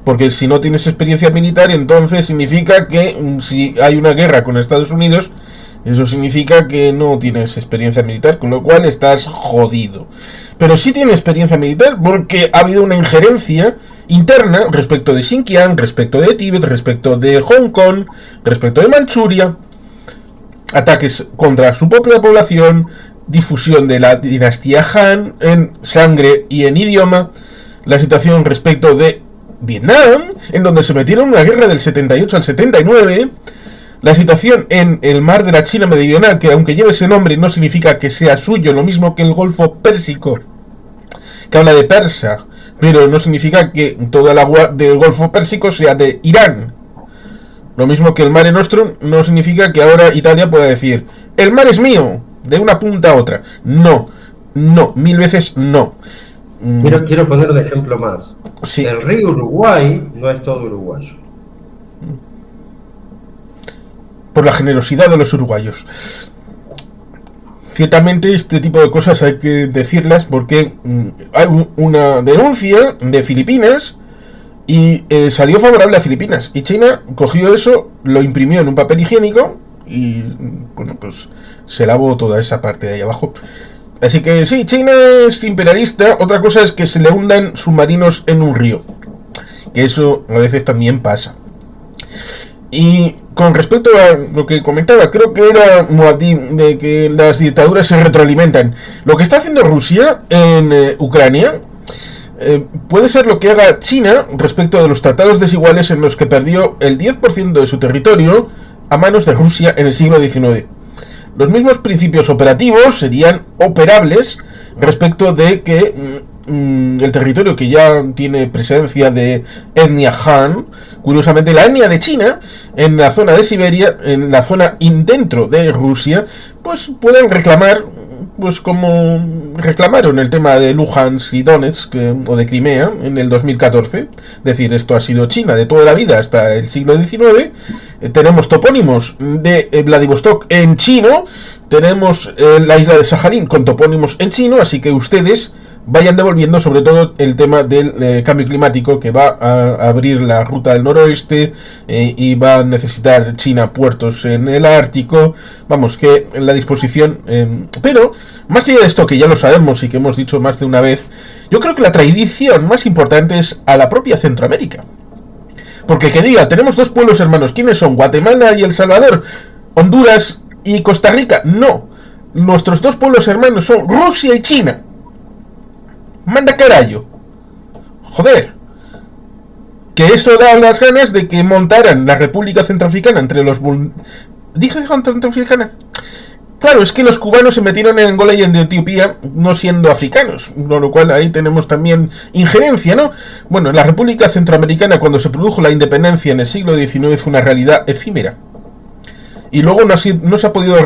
Porque si no tienes experiencia militar, entonces significa que si hay una guerra con Estados Unidos, eso significa que no tienes experiencia militar, con lo cual estás jodido. Pero sí tienes experiencia militar porque ha habido una injerencia interna respecto de Xinjiang, respecto de Tíbet, respecto de Hong Kong, respecto de Manchuria, ataques contra su propia población, difusión de la dinastía Han en sangre y en idioma, la situación respecto de Vietnam, en donde se metieron en una guerra del 78 al 79, la situación en el mar de la China Meridional, que aunque lleve ese nombre no significa que sea suyo, lo mismo que el Golfo Pérsico, que habla de Persa, pero no significa que toda el agua del Golfo Pérsico sea de Irán. Lo mismo que el Mare Nostrum no significa que ahora Italia pueda decir el mar es mío, de una punta a otra. No, 1000 veces no. Quiero poner un ejemplo más. Sí. El río Uruguay no es todo uruguayo. Por la generosidad de los uruguayos. Ciertamente este tipo de cosas hay que decirlas porque hay una denuncia de Filipinas y salió favorable a Filipinas. Y China cogió eso, lo imprimió en un papel higiénico y bueno, pues se lavó toda esa parte de ahí abajo. Así que sí, China es imperialista. Otra cosa es que se le hundan submarinos en un río, que eso a veces también pasa. Y con respecto a lo que comentaba, creo que era Muad'Dib, de que las dictaduras se retroalimentan. Lo que está haciendo Rusia en Ucrania puede ser lo que haga China respecto de los tratados desiguales en los que perdió el 10% de su territorio a manos de Rusia en el siglo XIX. Los mismos principios operativos serían operables respecto de que el territorio que ya tiene presencia de etnia Han, curiosamente la etnia de China, en la zona de Siberia, en la zona dentro de Rusia, pues pueden reclamar, pues como reclamaron el tema de Luhansk y Donetsk o de Crimea en el 2014, es decir, esto ha sido China de toda la vida hasta el siglo XIX. Tenemos topónimos de Vladivostok en chino, tenemos la isla de Sajalín con topónimos en chino, así que ustedes vayan devolviendo, sobre todo el tema del cambio climático, que va a abrir la ruta del noroeste y va a necesitar China puertos en el Ártico. Vamos, que en la disposición, pero más allá de esto, que ya lo sabemos y que hemos dicho más de una vez, yo creo que la tradición más importante es a la propia Centroamérica, Porque que diga, tenemos dos pueblos hermanos. ¿Quiénes son? ¿Guatemala y El Salvador? ¿Honduras y Costa Rica? No. Nuestros dos pueblos hermanos son Rusia y China. Manda carayo. Joder. Que eso da las ganas de que montaran la República Centroafricana entre los... ¿Dije Centroafricana? Claro, es que los cubanos se metieron en Angola y en Etiopía no siendo africanos, con lo cual ahí tenemos también injerencia, ¿no? Bueno, la República Centroamericana, cuando se produjo la independencia en el siglo XIX, fue una realidad efímera. Y luego no se ha podido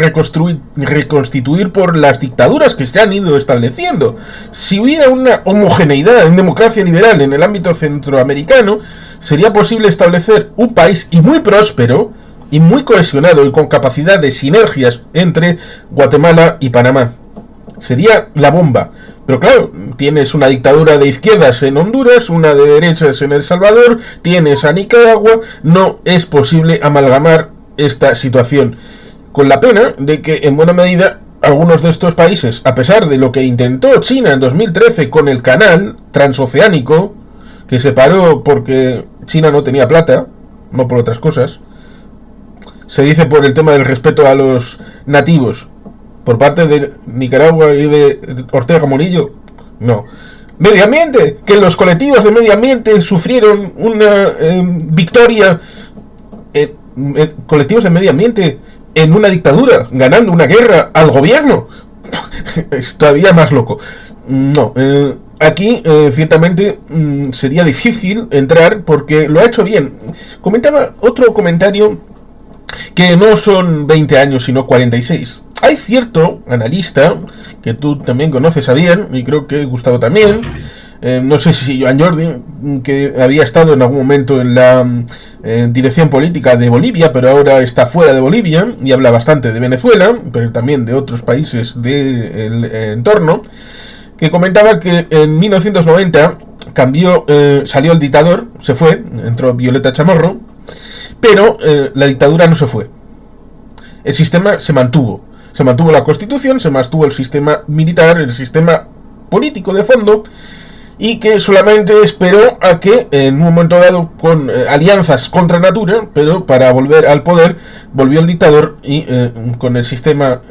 reconstituir por las dictaduras que se han ido estableciendo. Si hubiera una homogeneidad en democracia liberal en el ámbito centroamericano, sería posible establecer un país y muy próspero, y muy cohesionado y con capacidad de sinergias entre Guatemala y Panamá. Sería la bomba. Pero claro, tienes una dictadura de izquierdas en Honduras, una de derechas en El Salvador, tienes a Nicaragua, no es posible amalgamar esta situación. Con la pena de que en buena medida algunos de estos países, a pesar de lo que intentó China en 2013 con el canal transoceánico, que se paró porque China no tenía plata, no por otras cosas, se dice por el tema del respeto a los nativos por parte de Nicaragua y de Ortega Murillo. No. Medio ambiente, que los colectivos de medio ambiente sufrieron una victoria, colectivos de medio ambiente en una dictadura, ganando una guerra al gobierno. Es todavía más loco. No, aquí ciertamente sería difícil entrar porque lo ha hecho bien. Comentaba otro comentario que no son 20 años sino 46. Hay cierto analista que tú también conoces a bien, y creo que Gustavo también, no sé si Joan Jordi, que había estado en algún momento en la dirección política de Bolivia, pero ahora está fuera de Bolivia y habla bastante de Venezuela, pero también de otros países del entorno, que comentaba que en 1990 salió el dictador, se fue, entró Violeta Chamorro, pero la dictadura no se fue. El sistema se mantuvo. Se mantuvo la constitución, se mantuvo el sistema militar, el sistema político de fondo, y que solamente esperó a que en un momento dado, con alianzas contra natura, pero para volver al poder, volvió el dictador y con el sistema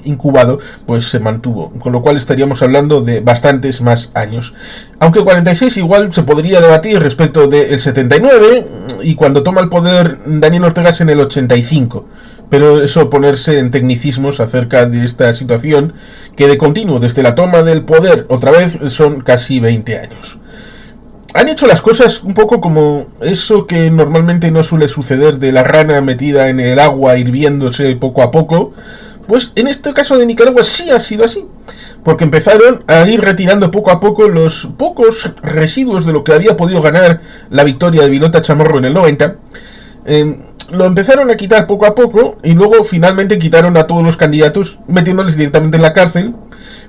incubado, pues se mantuvo. Con lo cual estaríamos hablando de bastantes más años. Aunque 46 igual se podría debatir respecto del 79, y cuando toma el poder Daniel Ortega es en el 85. Pero eso ponerse en tecnicismos acerca de esta situación, que de continuo, desde la toma del poder otra vez, son casi 20 años. Han hecho las cosas un poco como eso que normalmente no suele suceder de la rana metida en el agua hirviéndose poco a poco. Pues en este caso de Nicaragua sí ha sido así, porque empezaron a ir retirando poco a poco los pocos residuos de lo que había podido ganar la victoria de Violeta Chamorro en el 90. Lo empezaron a quitar poco a poco y luego finalmente quitaron a todos los candidatos metiéndoles directamente en la cárcel,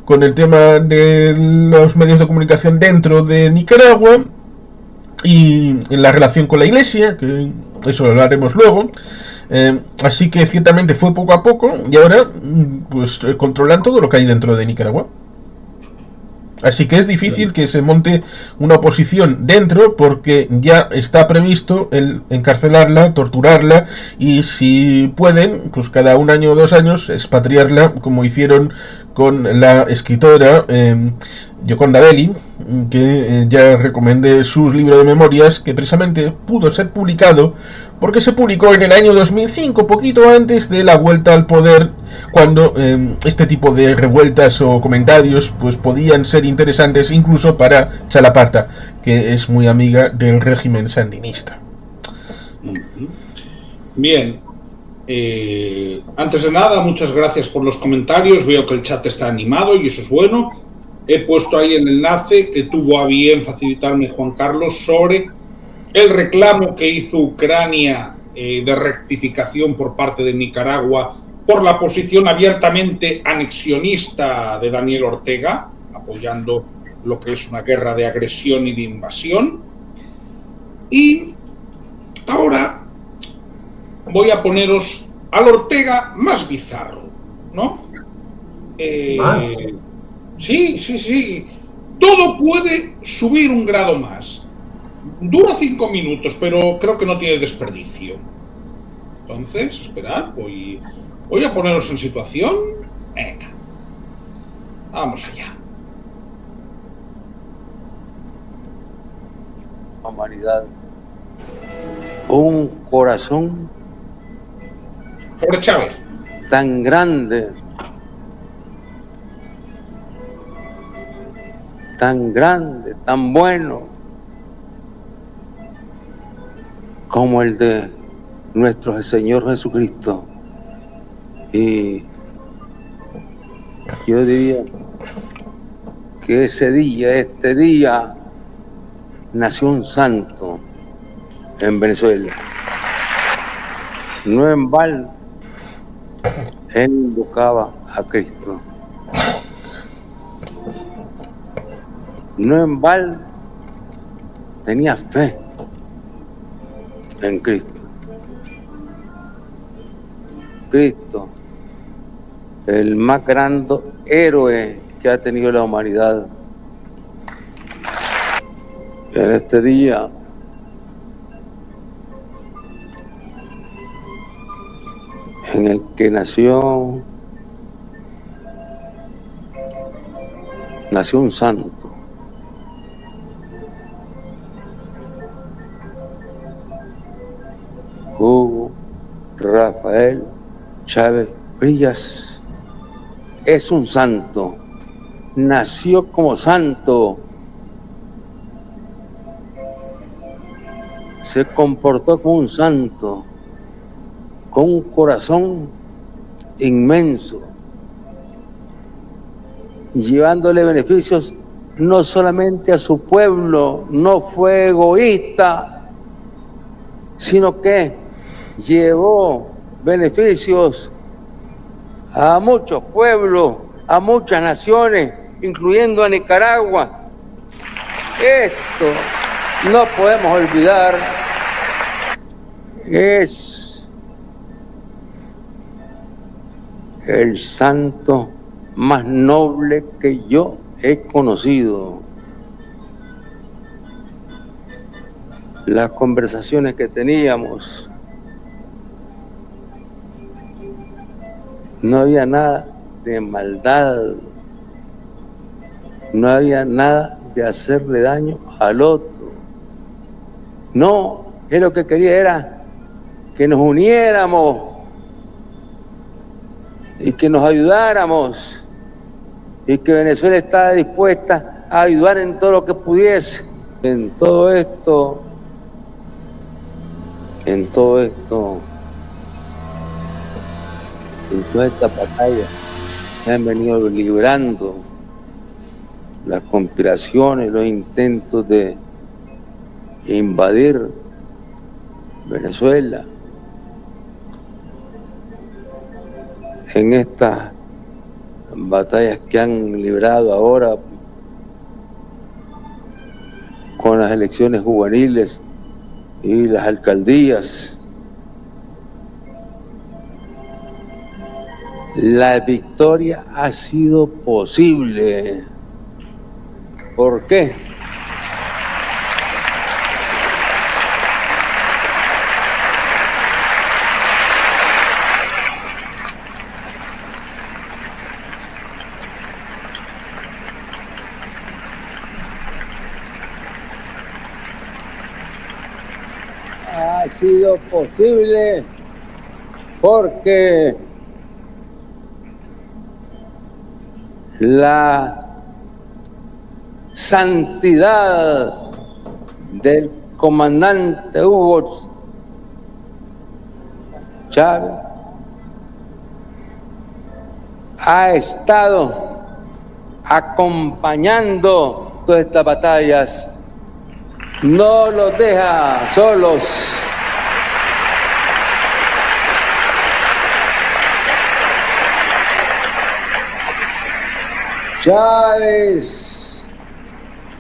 con el tema de los medios de comunicación dentro de Nicaragua y en la relación con la iglesia, que eso lo hablaremos luego. Así que ciertamente fue poco a poco y ahora pues controlan todo lo que hay dentro de Nicaragua. Así que es difícil que se monte una oposición dentro, porque ya está previsto el encarcelarla, torturarla y, si pueden, pues cada 1 año o 2 años expatriarla, como hicieron con la escritora Gioconda Belli, que ya recomendé su libro de memorias, que precisamente pudo ser publicado porque se publicó en el año 2005, poquito antes de la vuelta al poder, cuando este tipo de revueltas o comentarios pues podían ser interesantes incluso para Chalaparta, que es muy amiga del régimen sandinista. Bien, antes de nada, muchas gracias por los comentarios. Veo que el chat está animado y eso es bueno. He puesto ahí el enlace que tuvo a bien facilitarme Juan Carlos sobre el reclamo que hizo Ucrania de rectificación por parte de Nicaragua por la posición abiertamente anexionista de Daniel Ortega, apoyando lo que es una guerra de agresión y de invasión. Y ahora voy a poneros al Ortega más bizarro, ¿no? ¿Más? Sí. Todo puede subir un grado más. Dura 5 minutos, pero creo que no tiene desperdicio. Entonces, esperad, voy a poneros en situación. Venga. Vamos allá. Humanidad. Un corazón Por Chávez. tan grande, tan bueno como el de nuestro Señor Jesucristo. Y yo diría que este día, nació un santo en Venezuela. No en balde, él invocaba a Cristo. No en balde, tenía fe en Cristo. Cristo, el más grande héroe que ha tenido la humanidad. En este día en el que nació un santo. Hugo Rafael Chávez Frías es un santo, nació como santo, se comportó como un santo, con un corazón inmenso, llevándole beneficios no solamente a su pueblo, no fue egoísta, sino que llevó beneficios a muchos pueblos, a muchas naciones, incluyendo a Nicaragua. Esto no podemos olvidar, es el santo más noble que yo he conocido. Las conversaciones que teníamos, no había nada de maldad, no había nada de hacerle daño al otro. No, él lo que quería era que nos uniéramos y que nos ayudáramos, y que Venezuela estaba dispuesta a ayudar en todo lo que pudiese. En todo esto, en toda esta batalla se han venido librando las conspiraciones, los intentos de invadir Venezuela. En estas batallas que han librado ahora con las elecciones juveniles y las alcaldías, la victoria ha sido posible. ¿Por qué? Ha sido posible porque la santidad del comandante Hugo Chávez ha estado acompañando todas estas batallas, no los deja solos.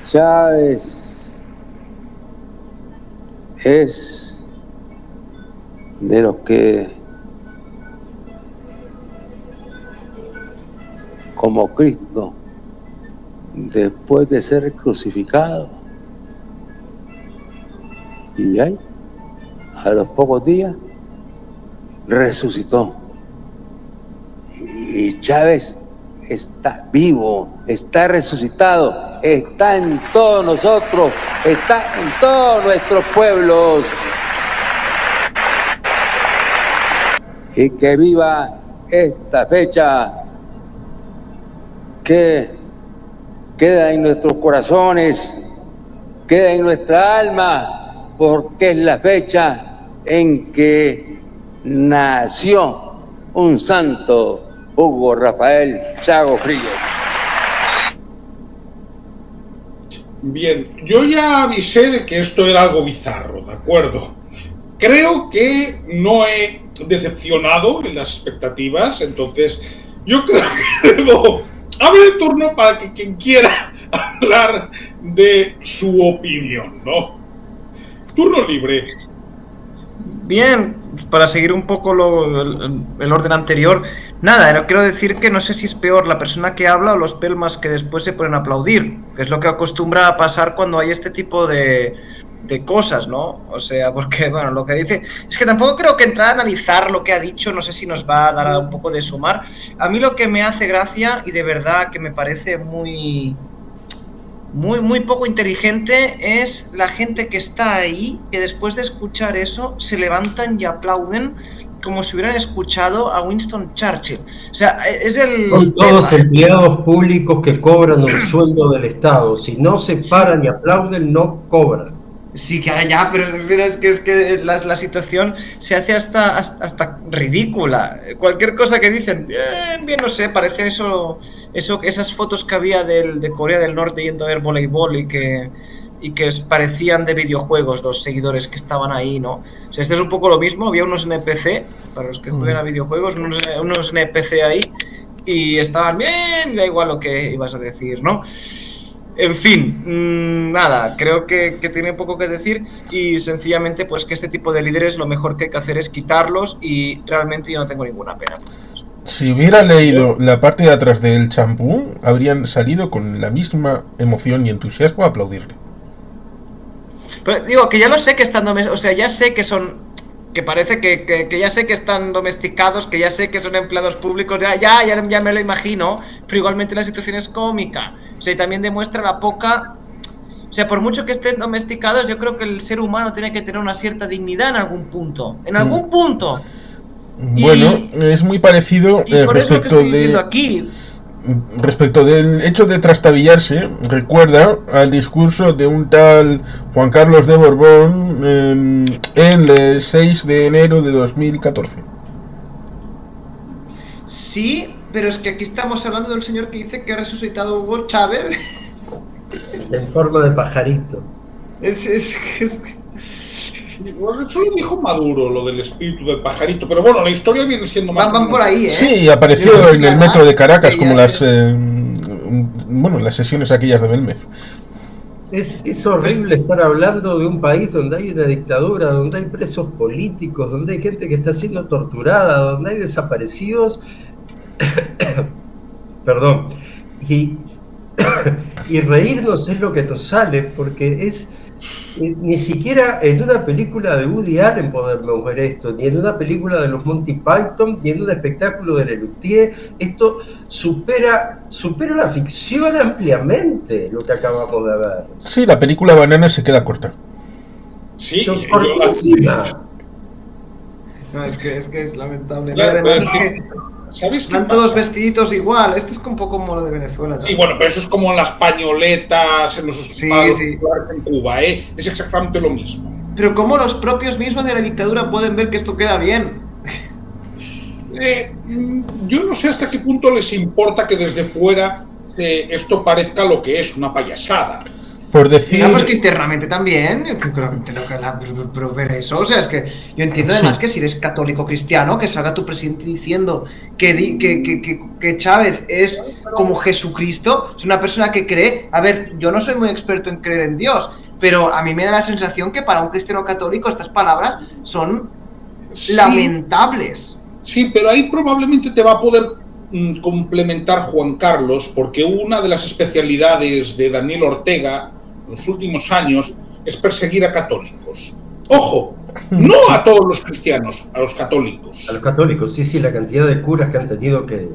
Chávez es de los que, como Cristo, después de ser crucificado, Y ahí, a los pocos días, resucitó. Y Chávez está vivo, está resucitado, está en todos nosotros, está en todos nuestros pueblos. Y que viva esta fecha que queda en nuestros corazones, queda en nuestra alma, porque es la fecha en que nació un santo, Hugo Rafael Chago Frías. Bien, yo ya avisé de que esto era algo bizarro, ¿de acuerdo? Creo que no he decepcionado en las expectativas, entonces yo creo que debo abrir el turno para que quien quiera hablar de su opinión, ¿no? Turno libre. Bien, para seguir un poco el orden anterior, nada, quiero decir que no sé si es peor la persona que habla o los pelmas que después se ponen a aplaudir, que es lo que acostumbra a pasar cuando hay este tipo de cosas, ¿no? O sea, porque, bueno, lo que dice... Es que tampoco creo que entrar a analizar lo que ha dicho, no sé si nos va a dar un poco de sumar. A mí lo que me hace gracia, y de verdad que me parece muy poco inteligente, es la gente que está ahí, que después de escuchar eso, se levantan y aplauden como si hubieran escuchado a Winston Churchill. O sea, es el... Son todos empleados públicos que cobran un sueldo del Estado. Si no se paran y aplauden, no cobran. Sí, que ya, pero es que la situación se hace hasta ridícula. Cualquier cosa que dicen, bien, no sé, parece esas fotos que había de Corea del Norte yendo a ver voleibol y que parecían de videojuegos los seguidores que estaban ahí, ¿no? O sea, este es un poco lo mismo, había unos NPC, para los que juegan a videojuegos, unos NPC ahí, y estaban bien, da igual lo que ibas a decir, ¿no? En fin, nada, creo que tiene poco que decir y sencillamente pues que este tipo de líderes lo mejor que hay que hacer es quitarlos y realmente yo no tengo ninguna pena. Si hubiera leído la parte de atrás del champú, habrían salido con la misma emoción y entusiasmo a aplaudirle. Pero digo que ya lo sé que están o sea, ya sé que son... que parece que ya sé que están domesticados, que ya sé que son empleados públicos, ya me lo imagino, pero igualmente la situación es cómica. O sea, y también demuestra la poca... O sea, por mucho que estén domesticados, yo creo que el ser humano tiene que tener una cierta dignidad en algún punto. ¡En algún punto! Bueno, es muy parecido respecto del hecho de trastabillarse. Recuerda al discurso de un tal Juan Carlos de Borbón en el 6 de enero de 2014. Sí, pero es que aquí estamos hablando del señor que dice que ha resucitado Hugo Chávez en forma de pajarito. Bueno, eso lo dijo Maduro, lo del espíritu del pajarito, pero bueno, la historia viene siendo más... Van por ahí, ¿eh? Sí, apareció en el metro de Caracas, como las sesiones aquellas de Belmez. Es horrible estar hablando de un país donde hay una dictadura, donde hay presos políticos, donde hay gente que está siendo torturada, donde hay desaparecidos. Perdón. Y reírnos es lo que nos sale, porque es... ni siquiera en una película de Woody Allen podemos ver esto, ni en una película de los Monty Python, ni en un espectáculo de Lelutier. Esto supera la ficción ampliamente, lo que acabamos de ver. Sí, la película Banana se queda corta. Sí, cortísima. No, es que es lamentable. ¿Sabes qué están todos vestiditos igual. Este es un poco como lo de Venezuela. Sí, bueno, pero eso es como en las pañoletas, en los hospitales en Cuba, ¿eh? Es exactamente lo mismo. Pero ¿cómo los propios mismos de la dictadura pueden ver que esto queda bien? Yo no sé hasta qué punto les importa que desde fuera esto parezca lo que es, una payasada. Por decir... Digamos que internamente también, pero ver eso, o sea, es que yo entiendo además que si eres católico cristiano, que salga tu presidente diciendo que Chávez es como Jesucristo, es una persona que cree, a ver, yo no soy muy experto en creer en Dios, pero a mí me da la sensación que para un cristiano católico estas palabras son lamentables. Sí, pero ahí probablemente te va a poder complementar Juan Carlos, porque una de las especialidades de Daniel Ortega en los últimos años es perseguir a católicos. Ojo, no a todos los cristianos, a los católicos. A los católicos, sí, la cantidad de curas que han tenido que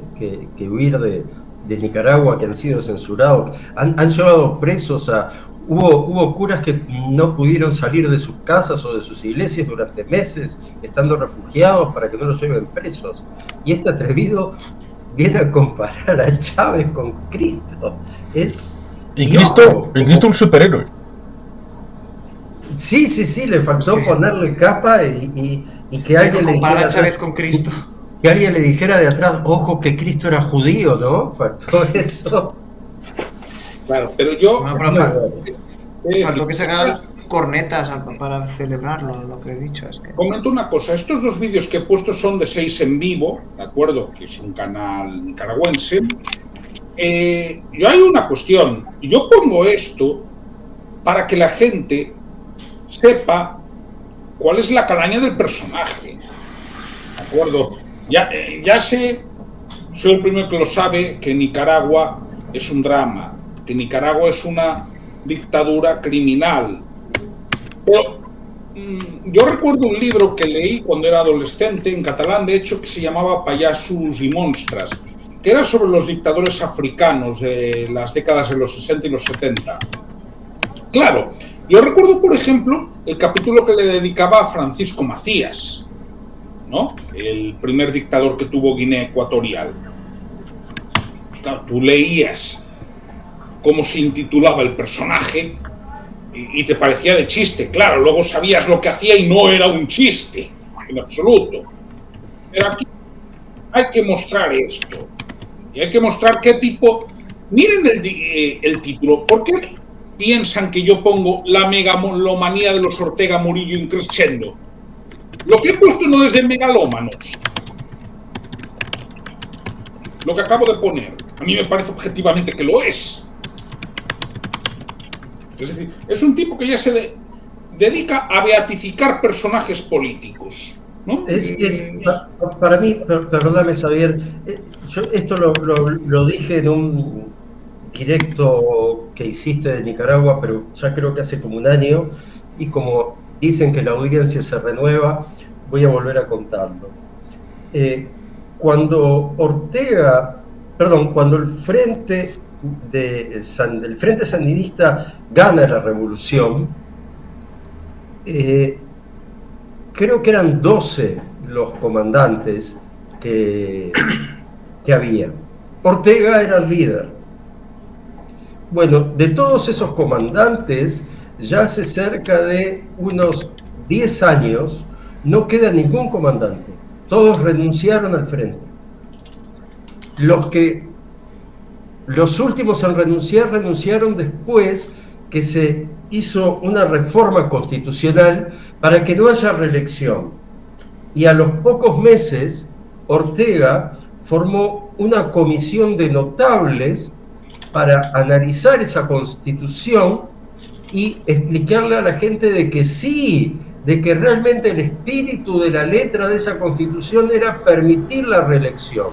huir de Nicaragua, que han sido censurados, han llevado presos a... Hubo curas que no pudieron salir de sus casas o de sus iglesias durante meses, estando refugiados para que no los lleven presos. Y este atrevido viene a comparar a Chávez con Cristo. En Cristo un superhéroe. Sí, le faltó ponerle capa y que alguien le dijera... a Chávez con Cristo. Que alguien le dijera de atrás, ojo, que Cristo era judío, ¿no? Faltó eso. Claro, pero yo... faltó que sacaran cornetas para celebrarlo, lo que he dicho. Es que... Comento una cosa, estos 2 vídeos que he puesto son de 6 en vivo, ¿de acuerdo? Que es un canal nicaragüense. Yo hay una cuestión, yo pongo esto para que la gente sepa cuál es la calaña del personaje, ¿de acuerdo? Ya sé, soy el primero que lo sabe, que Nicaragua es un drama, que Nicaragua es una dictadura criminal. Pero yo recuerdo un libro que leí cuando era adolescente, en catalán de hecho, que se llamaba Payasos y Monstras, que era sobre los dictadores africanos de las décadas de los 60 y los 70. Claro, yo recuerdo, por ejemplo, el capítulo que le dedicaba a Francisco Macías, ¿no? El primer dictador que tuvo Guinea Ecuatorial. Claro, tú leías cómo se intitulaba el personaje y te parecía de chiste. Claro, luego sabías lo que hacía y no era un chiste, en absoluto. Pero aquí hay que mostrar esto. Y hay que mostrar qué tipo... Miren el título. ¿Por qué piensan que yo pongo la megalomanía de los Ortega Murillo in crescendo? Lo que he puesto no es de megalómanos. Lo que acabo de poner. A mí me parece objetivamente que lo es. Es decir, es un tipo que ya se dedica a beatificar personajes políticos, ¿no? Para mí, perdóname, Xavier, yo esto lo dije en un directo que hiciste de Nicaragua, pero ya creo que hace como un año, y como dicen que la audiencia se renueva, voy a volver a contarlo. Cuando el Frente Sandinista gana la revolución, creo que eran 12 los comandantes que había. Ortega era el líder. Bueno, de todos esos comandantes, ya hace cerca de unos 10 años, no queda ningún comandante. Todos renunciaron al frente. Los últimos en renunciaron después que se hizo una reforma constitucional para que no haya reelección. Y a los pocos meses, Ortega formó una comisión de notables para analizar esa constitución y explicarle a la gente de que sí, de que realmente el espíritu de la letra de esa constitución era permitir la reelección.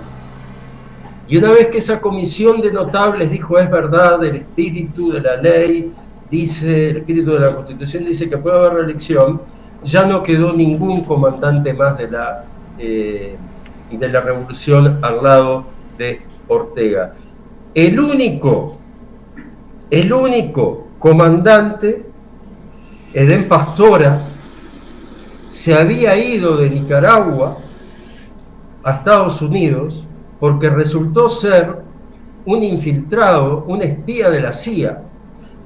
Y una vez que esa comisión de notables dijo, es verdad, el espíritu de la ley dice, el espíritu de la Constitución dice que puede haber reelección, ya no quedó ningún comandante más de la revolución al lado de Ortega. El único comandante, Edén Pastora, se había ido de Nicaragua a Estados Unidos porque resultó ser un infiltrado, un espía de la CIA,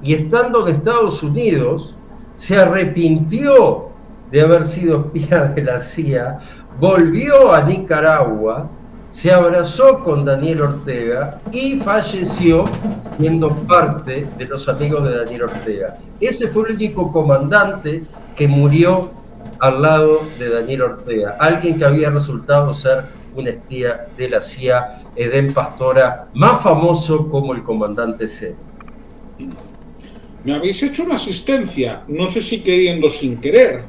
y estando en Estados Unidos se arrepintió de haber sido espía de la CIA, volvió a Nicaragua, se abrazó con Daniel Ortega y falleció siendo parte de los amigos de Daniel Ortega. Ese fue el único comandante que murió al lado de Daniel Ortega, alguien que había resultado ser un espía de la CIA, Edén Pastora, más famoso como el comandante C. Me habéis hecho una asistencia, no sé si queriendo o sin querer,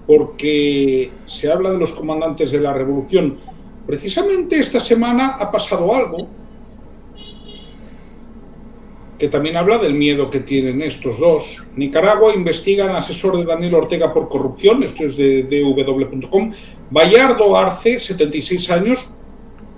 porque se habla de los comandantes de la revolución. Precisamente esta semana ha pasado algo que también habla del miedo que tienen estos dos. Nicaragua investiga al asesor de Daniel Ortega por corrupción, esto es de dw.com. Bayardo Arce, 76 años,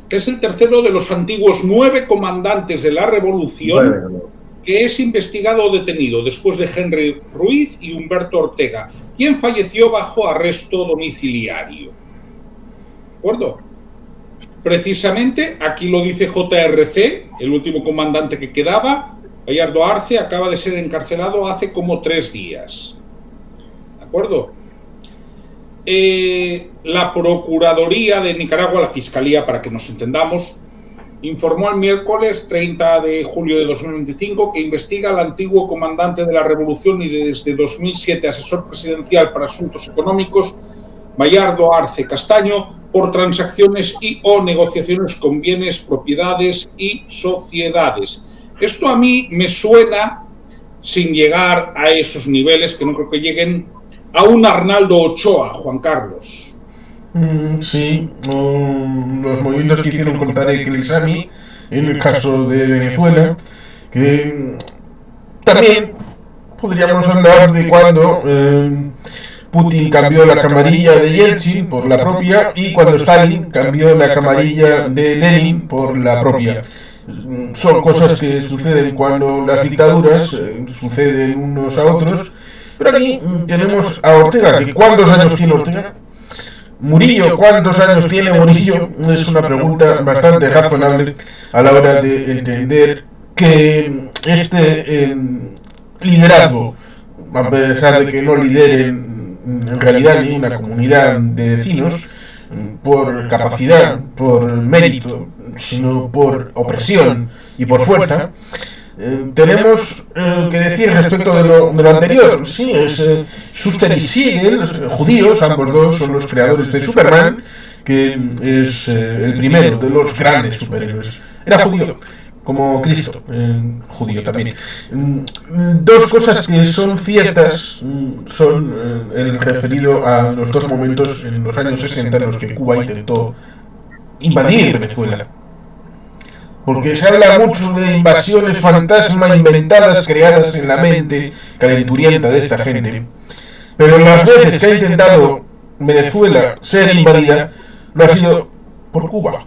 que es el tercero de los antiguos 9 comandantes de la revolución, que es investigado o detenido después de Henry Ruiz y Humberto Ortega, quien falleció bajo arresto domiciliario. ¿De acuerdo? Precisamente, aquí lo dice JRC, el último comandante que quedaba, Bayardo Arce acaba de ser encarcelado hace como 3 días. ¿De acuerdo? La Procuraduría de Nicaragua, la Fiscalía, para que nos entendamos, informó el miércoles 30 de julio de 2025 que investiga al antiguo comandante de la revolución y desde 2007 asesor presidencial para asuntos económicos, Bayardo Arce Castaño, por transacciones y o negociaciones con bienes, propiedades y sociedades. Esto a mí me suena, sin llegar a esos niveles, que no creo que lleguen, a un Arnaldo Ochoa, Juan Carlos. Sí, los movimientos que hicieron con Tarek El Aissami en el caso de Venezuela, que también podríamos hablar de cuando Putin cambió la camarilla de Yeltsin por la propia y cuando Stalin cambió la camarilla de Lenin por la propia. Son cosas que suceden cuando las dictaduras suceden unos a otros, pero aquí tenemos a Ortega, que ¿cuántos años tiene Ortega? Murillo, ¿cuántos años tiene Murillo? Es una pregunta bastante razonable a la hora de entender que este liderazgo, a pesar de que no lideren en realidad ni una comunidad de vecinos por capacidad, por mérito, sino por opresión y por fuerza, tenemos que decir respecto de lo anterior. Sí, es Shuster y Siegel, judíos, ambos dos son los creadores de Superman, que es el primero de los grandes superhéroes. Era judío, como Cristo, judío también. Dos cosas que son ciertas son el referido a los dos momentos en los años 60 en los que Cuba intentó invadir Venezuela. Porque se habla mucho de invasiones fantasma inventadas, creadas en la mente calenturienta de esta gente. Pero las veces que ha intentado Venezuela ser invadida, lo ha sido por Cuba,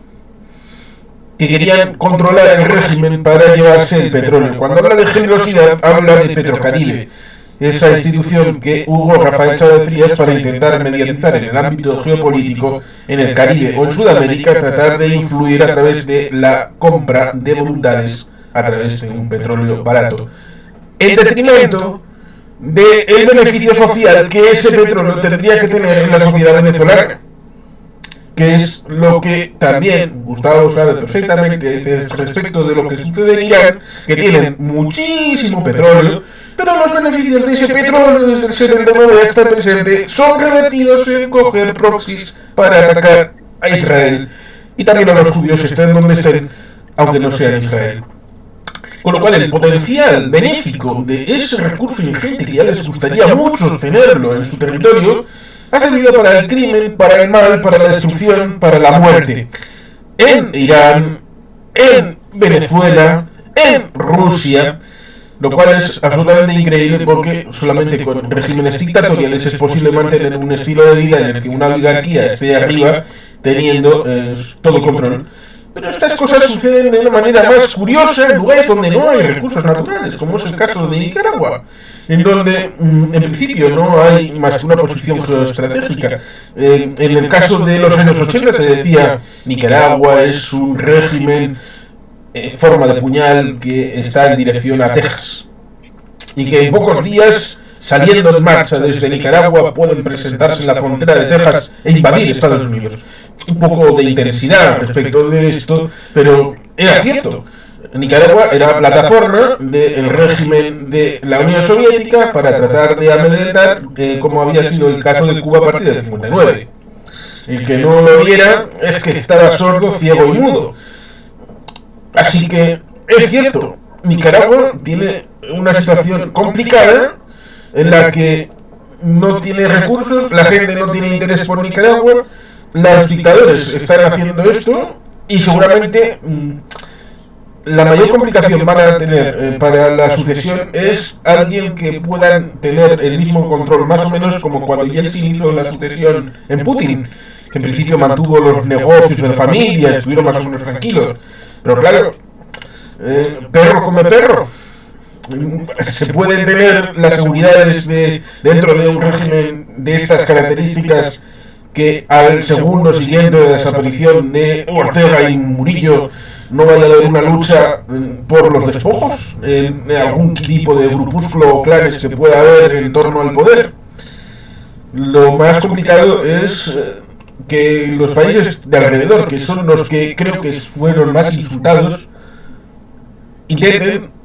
que querían controlar el régimen para llevarse el petróleo. Cuando habla de generosidad, habla de Petrocaribe, esa institución que Hugo Rafael Chávez Frías, para intentar mediatizar en el ámbito geopolítico en el Caribe o en Sudamérica, tratar de influir a través de la compra de voluntades a través de un petróleo barato, en detrimento del beneficio social que ese petróleo tendría que tener en la sociedad venezolana, que es lo que también Gustavo sabe perfectamente respecto de lo que sucede en Irán, que tienen muchísimo petróleo, pero los beneficios de ese petróleo desde el 79 hasta el presente son revertidos en coger proxies para atacar a Israel y también a los judíos, estén donde estén, aunque no sean Israel. Con lo cual el potencial benéfico de ese recurso ingente, que ya les gustaría a muchos tenerlo en su territorio, ha servido para el crimen, para el mal, para la destrucción, para la muerte. En Irán, en Venezuela, en Rusia, lo cual es absolutamente increíble porque solamente con regímenes dictatoriales es posible mantener un estilo de vida en el que una oligarquía esté arriba teniendo todo control. Pero estas cosas suceden de una manera más curiosa en lugares donde no hay recursos naturales, como es el caso de Nicaragua, en donde en principio no hay más que una posición geoestratégica. En el caso de los años 80 se decía Nicaragua es un régimen forma de puñal que está en dirección a Texas y que en pocos días, saliendo en marcha desde Nicaragua, pueden presentarse en la frontera de Texas e invadir Estados Unidos. Un poco de intensidad respecto de esto, pero era cierto. Nicaragua era la plataforma del régimen de la Unión Soviética para tratar de amedrentar, como había sido el caso de Cuba a partir del 59. El que no lo viera es que estaba sordo, ciego y mudo. Así que es cierto, Nicaragua tiene una situación complicada en la que no tiene recursos, la gente no tiene interés por Nicaragua, los dictadores están haciendo esto y seguramente la mayor complicación van a tener para la sucesión es alguien que pueda tener el mismo control, más o menos como cuando Yeltsin hizo la sucesión en Putin, que en principio mantuvo los negocios de la familia, estuvieron más o menos tranquilos. Pero claro, perro come perro. Se pueden tener las seguridades dentro de un régimen de estas características que al segundo siguiente de desaparición de Ortega y Murillo no vaya a haber una lucha por los despojos en algún tipo de grupúsculo o clanes que pueda haber en torno al poder. Lo más complicado es que los países de alrededor, que son los que creo que fueron más insultados, intenten,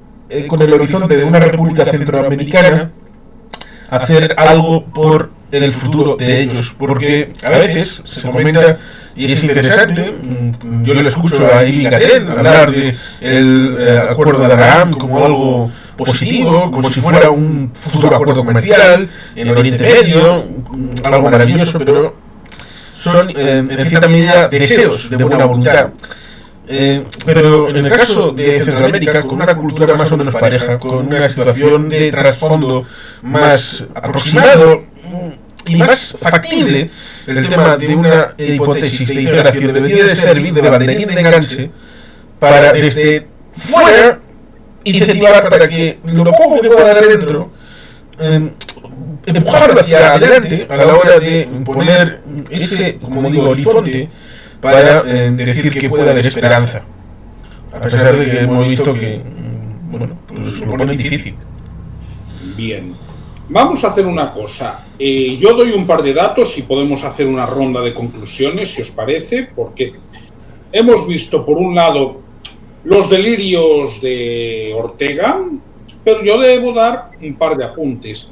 con el horizonte de una república centroamericana, hacer algo por el futuro de ellos, porque a veces se comenta, y es interesante, yo le escucho a Ibi Gatell hablar del acuerdo de Abraham como algo positivo, como si fuera un futuro acuerdo comercial en el Oriente Medio, algo maravilloso, pero son en cierta medida deseos de buena voluntad. Pero en el caso de Centroamérica, con una cultura más o menos pareja, con una situación de trasfondo más aproximado y más factible, el tema de una hipótesis de integración debería de servir de banderín de enganche para desde fuera incentivar para que lo poco que pueda dar dentro empujarlo hacia adelante a la hora de poner ese, como digo, horizonte para decir que puede haber esperanza, a pesar de que hemos visto que, bueno, pues lo pone difícil. Bien, vamos a hacer una cosa. Yo doy un par de datos y podemos hacer una ronda de conclusiones, si os parece, porque hemos visto, por un lado, los delirios de Ortega, pero yo debo dar un par de apuntes.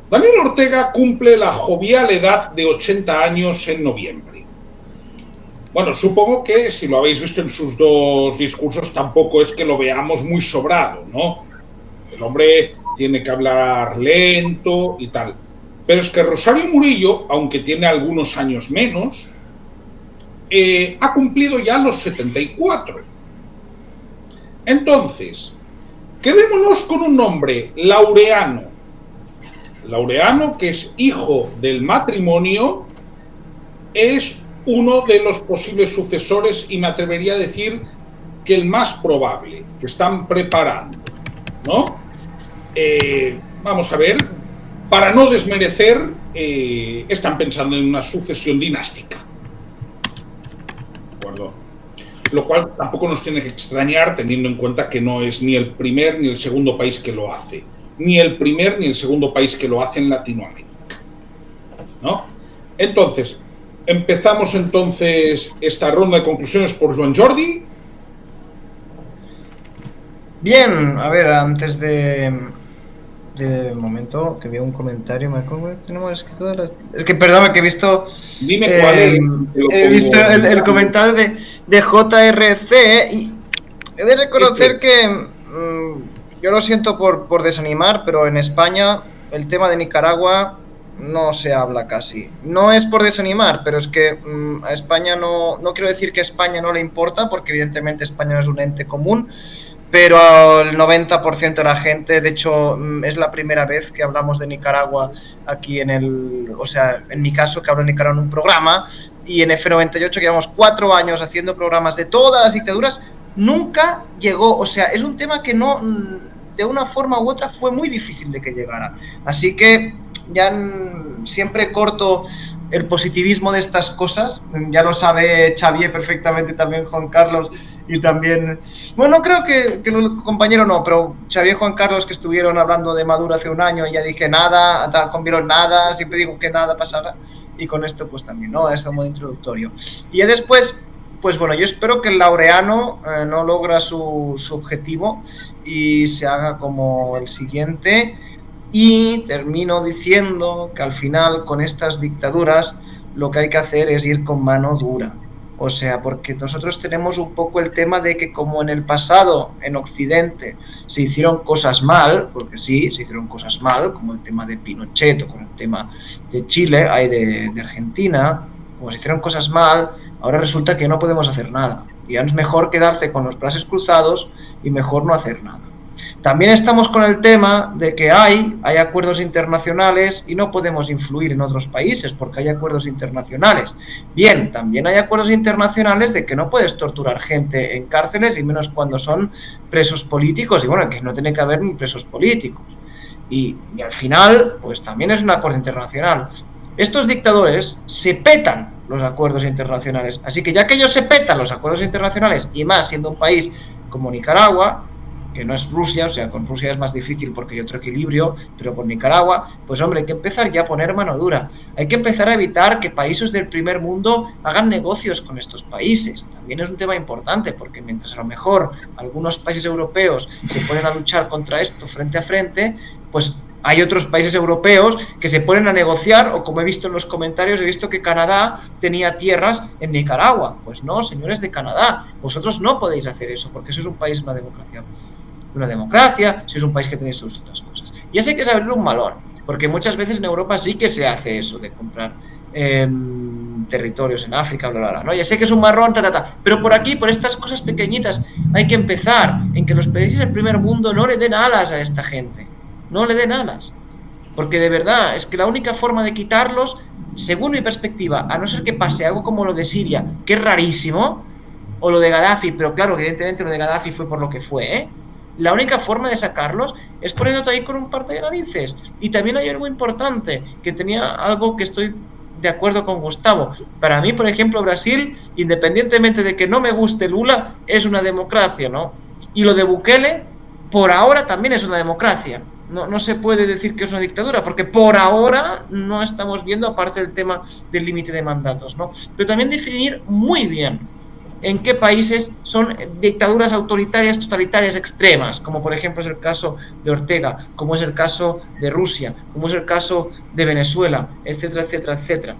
Daniel Ortega cumple la jovial edad de 80 años en noviembre. Bueno, supongo que si lo habéis visto en sus dos discursos tampoco es que lo veamos muy sobrado, ¿no? El hombre tiene que hablar lento y tal. Pero es que Rosario Murillo, aunque tiene algunos años menos, ha cumplido ya los 74. Entonces, quedémonos con un nombre, Laureano. Laureano, que es hijo del matrimonio, es uno de los posibles sucesores y me atrevería a decir que el más probable, que están preparando, ¿no? Vamos a ver, para no desmerecer, están pensando en una sucesión dinástica. ¿De acuerdo? Lo cual tampoco nos tiene que extrañar teniendo en cuenta que no es ni el primer ni el segundo país que lo hace. Ni el primer ni el segundo país que lo hace en Latinoamérica, ¿no? Entonces, empezamos entonces esta ronda de conclusiones por Joan Jordi. Bien, a ver, antes de momento que veo un comentario, me acuerdo que no me he escrito es que perdón, que he visto. Dime cuál es. He visto el comentario de JRC y he de reconocer que yo lo siento por desanimar, pero en España el tema de Nicaragua no se habla casi. No es por desanimar, pero es que a España no quiero decir que a España no le importa, porque evidentemente España no es un ente común, pero el 90% de la gente, de hecho, es la primera vez que hablamos de Nicaragua aquí en mi caso, que hablo de Nicaragua en un programa, y en F98, que llevamos 4 años haciendo programas de todas las dictaduras, nunca llegó, o sea, es un tema que no, de una forma u otra, fue muy difícil de que llegara. Así que ya siempre corto el positivismo de estas cosas, ya lo sabe Xavier perfectamente, también Juan Carlos, y también, bueno, creo que el compañero no, pero Xavier y Juan Carlos, que estuvieron hablando de Maduro hace un año, y ya dije nada, convieron nada, siempre digo que nada pasará, y con esto pues también, ¿no? Es un modo introductorio. Y ya después, pues bueno, yo espero que el Laureano no logra su objetivo y se haga como el siguiente. Y termino diciendo que al final con estas dictaduras lo que hay que hacer es ir con mano dura. O sea, porque nosotros tenemos un poco el tema de que como en el pasado en Occidente se hicieron cosas mal, porque sí, se hicieron cosas mal, como el tema de Pinochet o con el tema de Chile, de Argentina, como se hicieron cosas mal, ahora resulta que no podemos hacer nada. Y es mejor quedarse con los brazos cruzados y mejor no hacer nada. También estamos con el tema de que hay acuerdos internacionales y no podemos influir en otros países porque hay acuerdos internacionales. Bien, también hay acuerdos internacionales de que no puedes torturar gente en cárceles y menos cuando son presos políticos y bueno, que no tiene que haber ni presos políticos. Y al final, pues también es un acuerdo internacional. Estos dictadores se petan los acuerdos internacionales. Así que ya que ellos se petan los acuerdos internacionales y más siendo un país como Nicaragua, que no es Rusia, o sea, con Rusia es más difícil porque hay otro equilibrio, pero con Nicaragua, pues hombre, hay que empezar ya a poner mano dura. Hay que empezar a evitar que países del primer mundo hagan negocios con estos países. También es un tema importante porque mientras a lo mejor algunos países europeos se ponen a luchar contra esto frente a frente, pues hay otros países europeos que se ponen a negociar, o como he visto en los comentarios, he visto que Canadá tenía tierras en Nicaragua. Pues no, señores de Canadá, vosotros no podéis hacer eso porque eso es un país, una democracia, si es un país que tenéis sus otras cosas. Y eso hay que saberlo un valor, porque muchas veces en Europa sí que se hace eso de comprar territorios en África, bla, bla, bla, ¿no? Ya sé que es un marrón, pero por aquí, por estas cosas pequeñitas, hay que empezar en que los países del primer mundo no le den alas a esta gente, no le den alas, porque de verdad es que la única forma de quitarlos, según mi perspectiva, a no ser que pase algo como lo de Siria, que es rarísimo, o lo de Gaddafi, pero claro, evidentemente lo de Gaddafi fue por lo que fue, ¿eh? La única forma de sacarlos es poniéndote ahí con un par de narices. Y también hay algo importante, que tenía algo que estoy de acuerdo con Gustavo. Para mí, por ejemplo, Brasil, independientemente de que no me guste Lula, es una democracia, ¿no? Y lo de Bukele, por ahora también es una democracia. No se puede decir que es una dictadura, porque por ahora no estamos viendo, aparte del tema del límite de mandatos, ¿no? Pero también definir muy bien en qué países son dictaduras autoritarias, totalitarias, extremas, como por ejemplo es el caso de Ortega, como es el caso de Rusia, como es el caso de Venezuela, etcétera, etcétera, etcétera,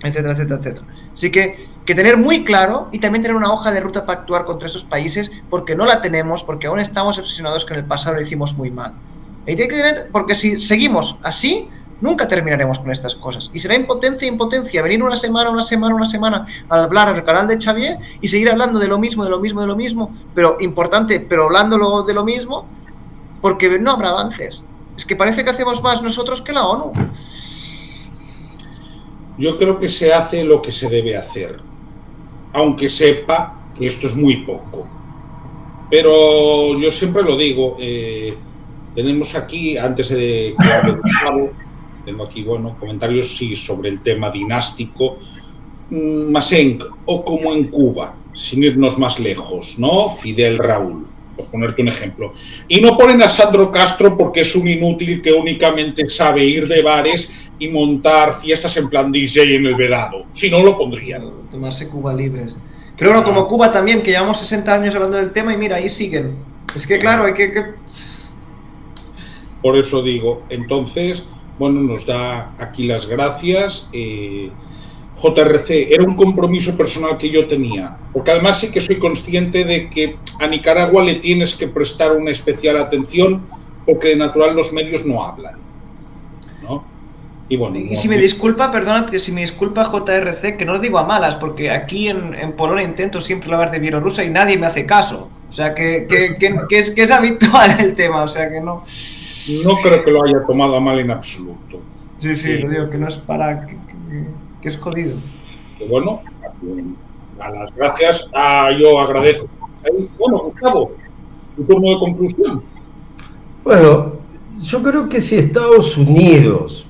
etcétera, etcétera, etcétera. Así que tener muy claro y también tener una hoja de ruta para actuar contra esos países, porque no la tenemos, porque aún estamos obsesionados que en el pasado lo hicimos muy mal. Y tiene que tener, porque si seguimos así, nunca terminaremos con estas cosas. Y será impotencia venir una semana a hablar al canal de Xavier y seguir hablando de lo mismo, pero importante, pero hablando de lo mismo, porque no habrá avances. Es que parece que hacemos más nosotros que la ONU. Yo creo que se hace lo que se debe hacer, aunque sepa que esto es muy poco. Pero yo siempre lo digo, tenemos aquí, antes de que hable Gustavo, tengo aquí, bueno, comentarios sí sobre el tema dinástico, Masenk, o como en Cuba, sin irnos más lejos, ¿no? Fidel Raúl, por ponerte un ejemplo. Y no ponen a Sandro Castro porque es un inútil que únicamente sabe ir de bares y montar fiestas en plan DJ en el Vedado. Si no, lo pondrían. Tomarse Cuba libres. Pero bueno, como Cuba también, que llevamos 60 años hablando del tema y mira, ahí siguen. Es que claro, hay que... Por eso digo, entonces... Bueno, nos da aquí las gracias. JRC, era un compromiso personal que yo tenía, porque además sí que soy consciente de que a Nicaragua le tienes que prestar una especial atención porque de natural los medios no hablan, ¿no? Y bueno, y si me disculpa, perdona, que si me disculpa JRC, que no lo digo a malas, porque aquí en Polonia intento siempre hablar de Bielorrusia y nadie me hace caso. O sea, que es habitual el tema, o sea, que no... No creo que lo haya tomado a mal en absoluto. Sí, lo digo, que no es para... que es jodido. Que bueno, a las gracias, yo agradezco. Bueno, Gustavo, tu turno de conclusión. Bueno, yo creo que si Estados Unidos,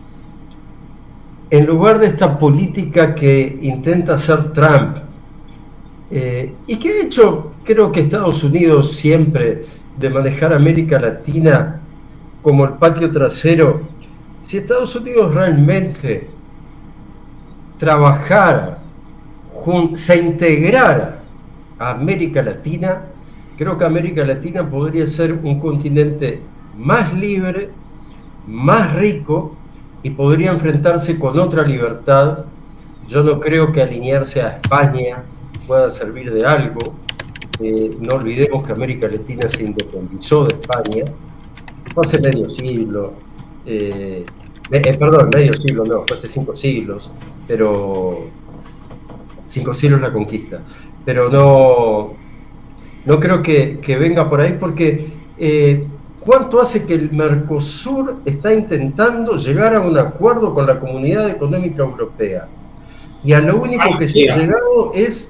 en lugar de esta política que intenta hacer Trump, y que de hecho creo que Estados Unidos siempre, de manejar América Latina como el patio trasero, si Estados Unidos realmente trabajara, se integrara a América Latina, creo que América Latina podría ser un continente más libre, más rico y podría enfrentarse con otra libertad. Yo no creo que alinearse a España pueda servir de algo. No olvidemos que América Latina se independizó de España fue hace medio siglo, medio siglo no, fue hace 5 siglos, pero 5 siglos la conquista. pero no creo que venga por ahí, porque ¿cuánto hace que el Mercosur está intentando llegar a un acuerdo con la Comunidad Económica Europea? Y a lo único que se ha llegado es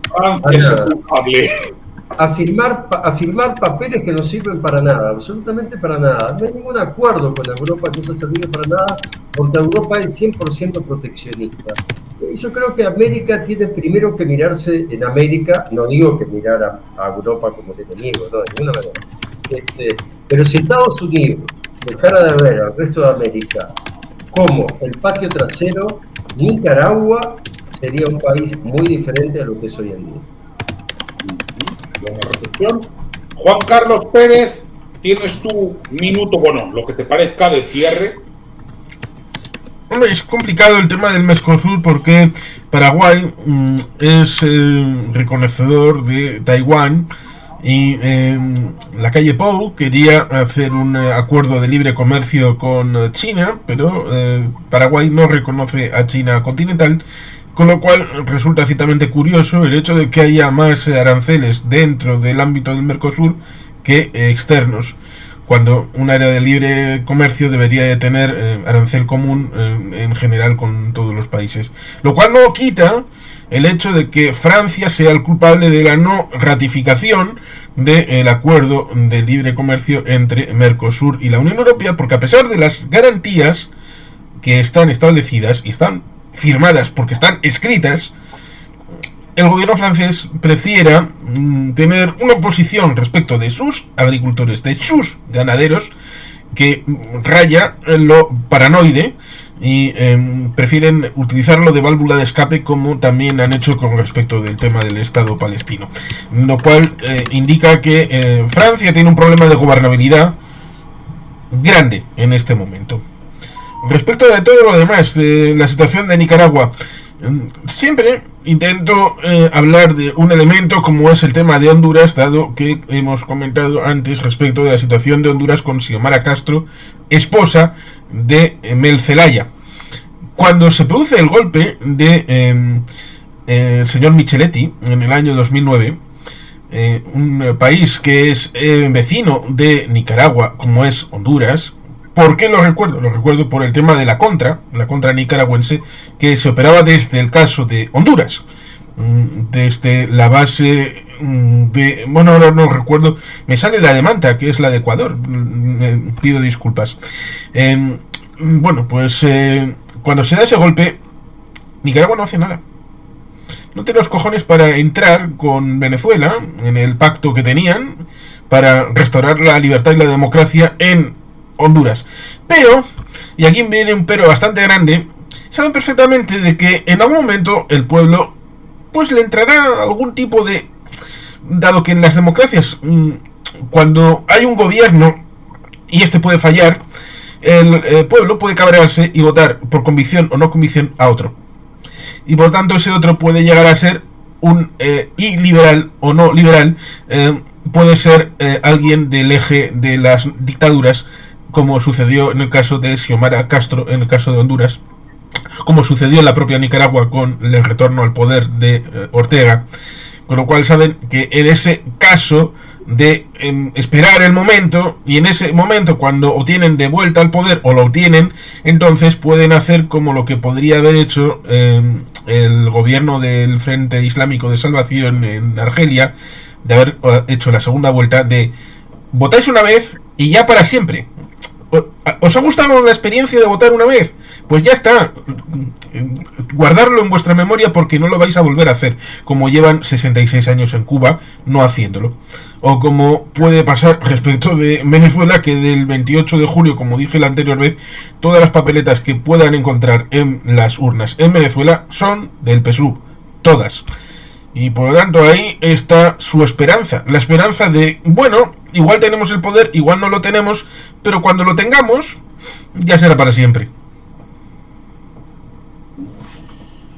a firmar papeles que no sirven para nada, absolutamente para nada. No hay ningún acuerdo con Europa que no ha servido para nada, porque Europa es 100% proteccionista. Y yo creo que América tiene primero que mirarse en América, no digo que mirar a Europa como enemigo, no, de ninguna manera. Pero si Estados Unidos dejara de ver al resto de América como el patio trasero, Nicaragua sería un país muy diferente a lo que es hoy en día. Buena reflexión. Juan Carlos Pérez, tienes tu minuto, bueno, lo que te parezca de cierre. Hombre, es complicado el tema del Mercosur porque Paraguay es reconocedor de Taiwán y la calle Pou quería hacer un acuerdo de libre comercio con China, pero Paraguay no reconoce a China continental, con lo cual resulta ciertamente curioso el hecho de que haya más aranceles dentro del ámbito del Mercosur que externos, cuando un área de libre comercio debería de tener arancel común en general con todos los países. Lo cual no quita el hecho de que Francia sea el culpable de la no ratificación del acuerdo de libre comercio entre Mercosur y la Unión Europea, porque a pesar de las garantías que están establecidas y están firmadas porque están escritas, el gobierno francés prefiera tener una posición respecto de sus agricultores, de sus ganaderos, que raya en lo paranoide, y prefieren utilizarlo de válvula de escape, como también han hecho con respecto del tema del Estado palestino, lo cual indica que Francia tiene un problema de gobernabilidad grande en este momento. Respecto de todo lo demás, de la situación de Nicaragua, siempre intento hablar de un elemento como es el tema de Honduras, dado que hemos comentado antes respecto de la situación de Honduras con Xiomara Castro, esposa de Mel Zelaya. Cuando se produce el golpe de el señor Micheletti en el año 2009, un país que es vecino de Nicaragua como es Honduras. ¿Por qué lo recuerdo? Lo recuerdo por el tema de la contra nicaragüense, que se operaba desde el caso de Honduras, desde la base de... Bueno, ahora no recuerdo, me sale la de Manta, que es la de Ecuador, pido disculpas. Bueno, pues cuando se da ese golpe, Nicaragua no hace nada. No tiene los cojones para entrar con Venezuela en el pacto que tenían para restaurar la libertad y la democracia en Honduras. Pero, y aquí viene un pero bastante grande, saben perfectamente de que en algún momento el pueblo pues le entrará algún tipo de... Dado que en las democracias, cuando hay un gobierno y este puede fallar, el pueblo puede cabrearse y votar por convicción o no convicción a otro. Y por tanto ese otro puede llegar a ser un iliberal o no liberal, puede ser alguien del eje de las dictaduras, como sucedió en el caso de Xiomara Castro, en el caso de Honduras, como sucedió en la propia Nicaragua con el retorno al poder de Ortega. Con lo cual saben que en ese caso de esperar el momento, y en ese momento cuando obtienen de vuelta el poder o lo obtienen, entonces pueden hacer como lo que podría haber hecho el gobierno del Frente Islámico de Salvación en Argelia, de haber hecho la segunda vuelta de votáis una vez y ya para siempre. ¿Os ha gustado la experiencia de votar una vez? Pues ya está. Guardarlo en vuestra memoria porque no lo vais a volver a hacer, como llevan 66 años en Cuba no haciéndolo. O como puede pasar respecto de Venezuela, que del 28 de julio, como dije la anterior vez, todas las papeletas que puedan encontrar en las urnas en Venezuela son del PSUV. Todas. Y por lo tanto ahí está su esperanza. La esperanza de, bueno, igual tenemos el poder, igual no lo tenemos, pero cuando lo tengamos, ya será para siempre.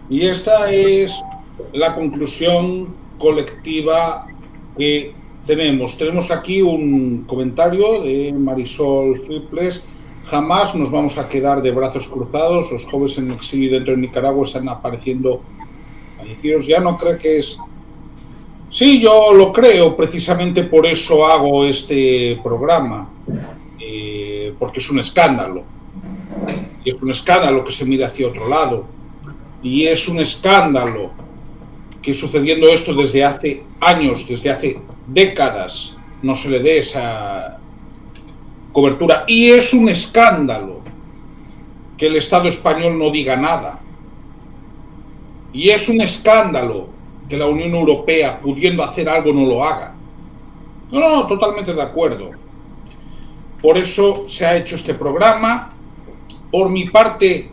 Y esta es la conclusión colectiva que tenemos. Tenemos aquí un comentario de Marisol Friples. Jamás nos vamos a quedar de brazos cruzados. Los jóvenes en exilio dentro de Nicaragua están apareciendo fallecidos. Ya no creo que es Sí, yo lo creo, precisamente por eso hago este programa, porque es un escándalo. Y es un escándalo que se mire hacia otro lado. Y es un escándalo que sucediendo esto desde hace años, desde hace décadas, no se le dé esa cobertura. Y es un escándalo que el Estado español no diga nada. Y es un escándalo que la Unión Europea, pudiendo hacer algo, no lo haga. No, totalmente de acuerdo. Por eso se ha hecho este programa. Por mi parte,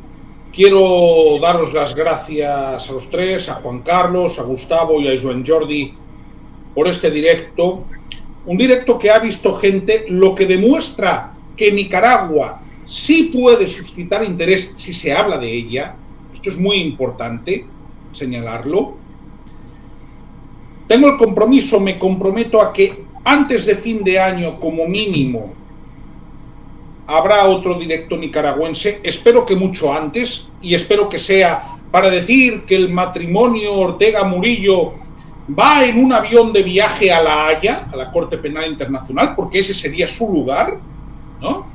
quiero daros las gracias a los tres, a Juan Carlos, a Gustavo y a Joan Jordi, por este directo. Un directo que ha visto gente, lo que demuestra que Nicaragua sí puede suscitar interés si se habla de ella. Esto es muy importante señalarlo. Tengo el compromiso, me comprometo a que antes de fin de año, como mínimo, habrá otro directo nicaragüense, espero que mucho antes, y espero que sea para decir que el matrimonio Ortega-Murillo va en un avión de viaje a La Haya, a la Corte Penal Internacional, porque ese sería su lugar, ¿no?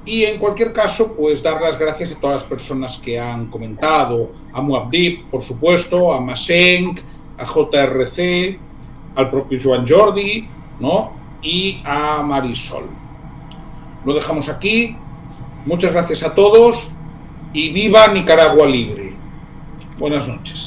Y en cualquier caso, pues dar las gracias a todas las personas que han comentado, a Muad'Dib, por supuesto, a Masenk, a JRC, al propio Joan Jordi, ¿no? Y a Marisol. Lo dejamos aquí. Muchas gracias a todos y viva Nicaragua libre. Buenas noches.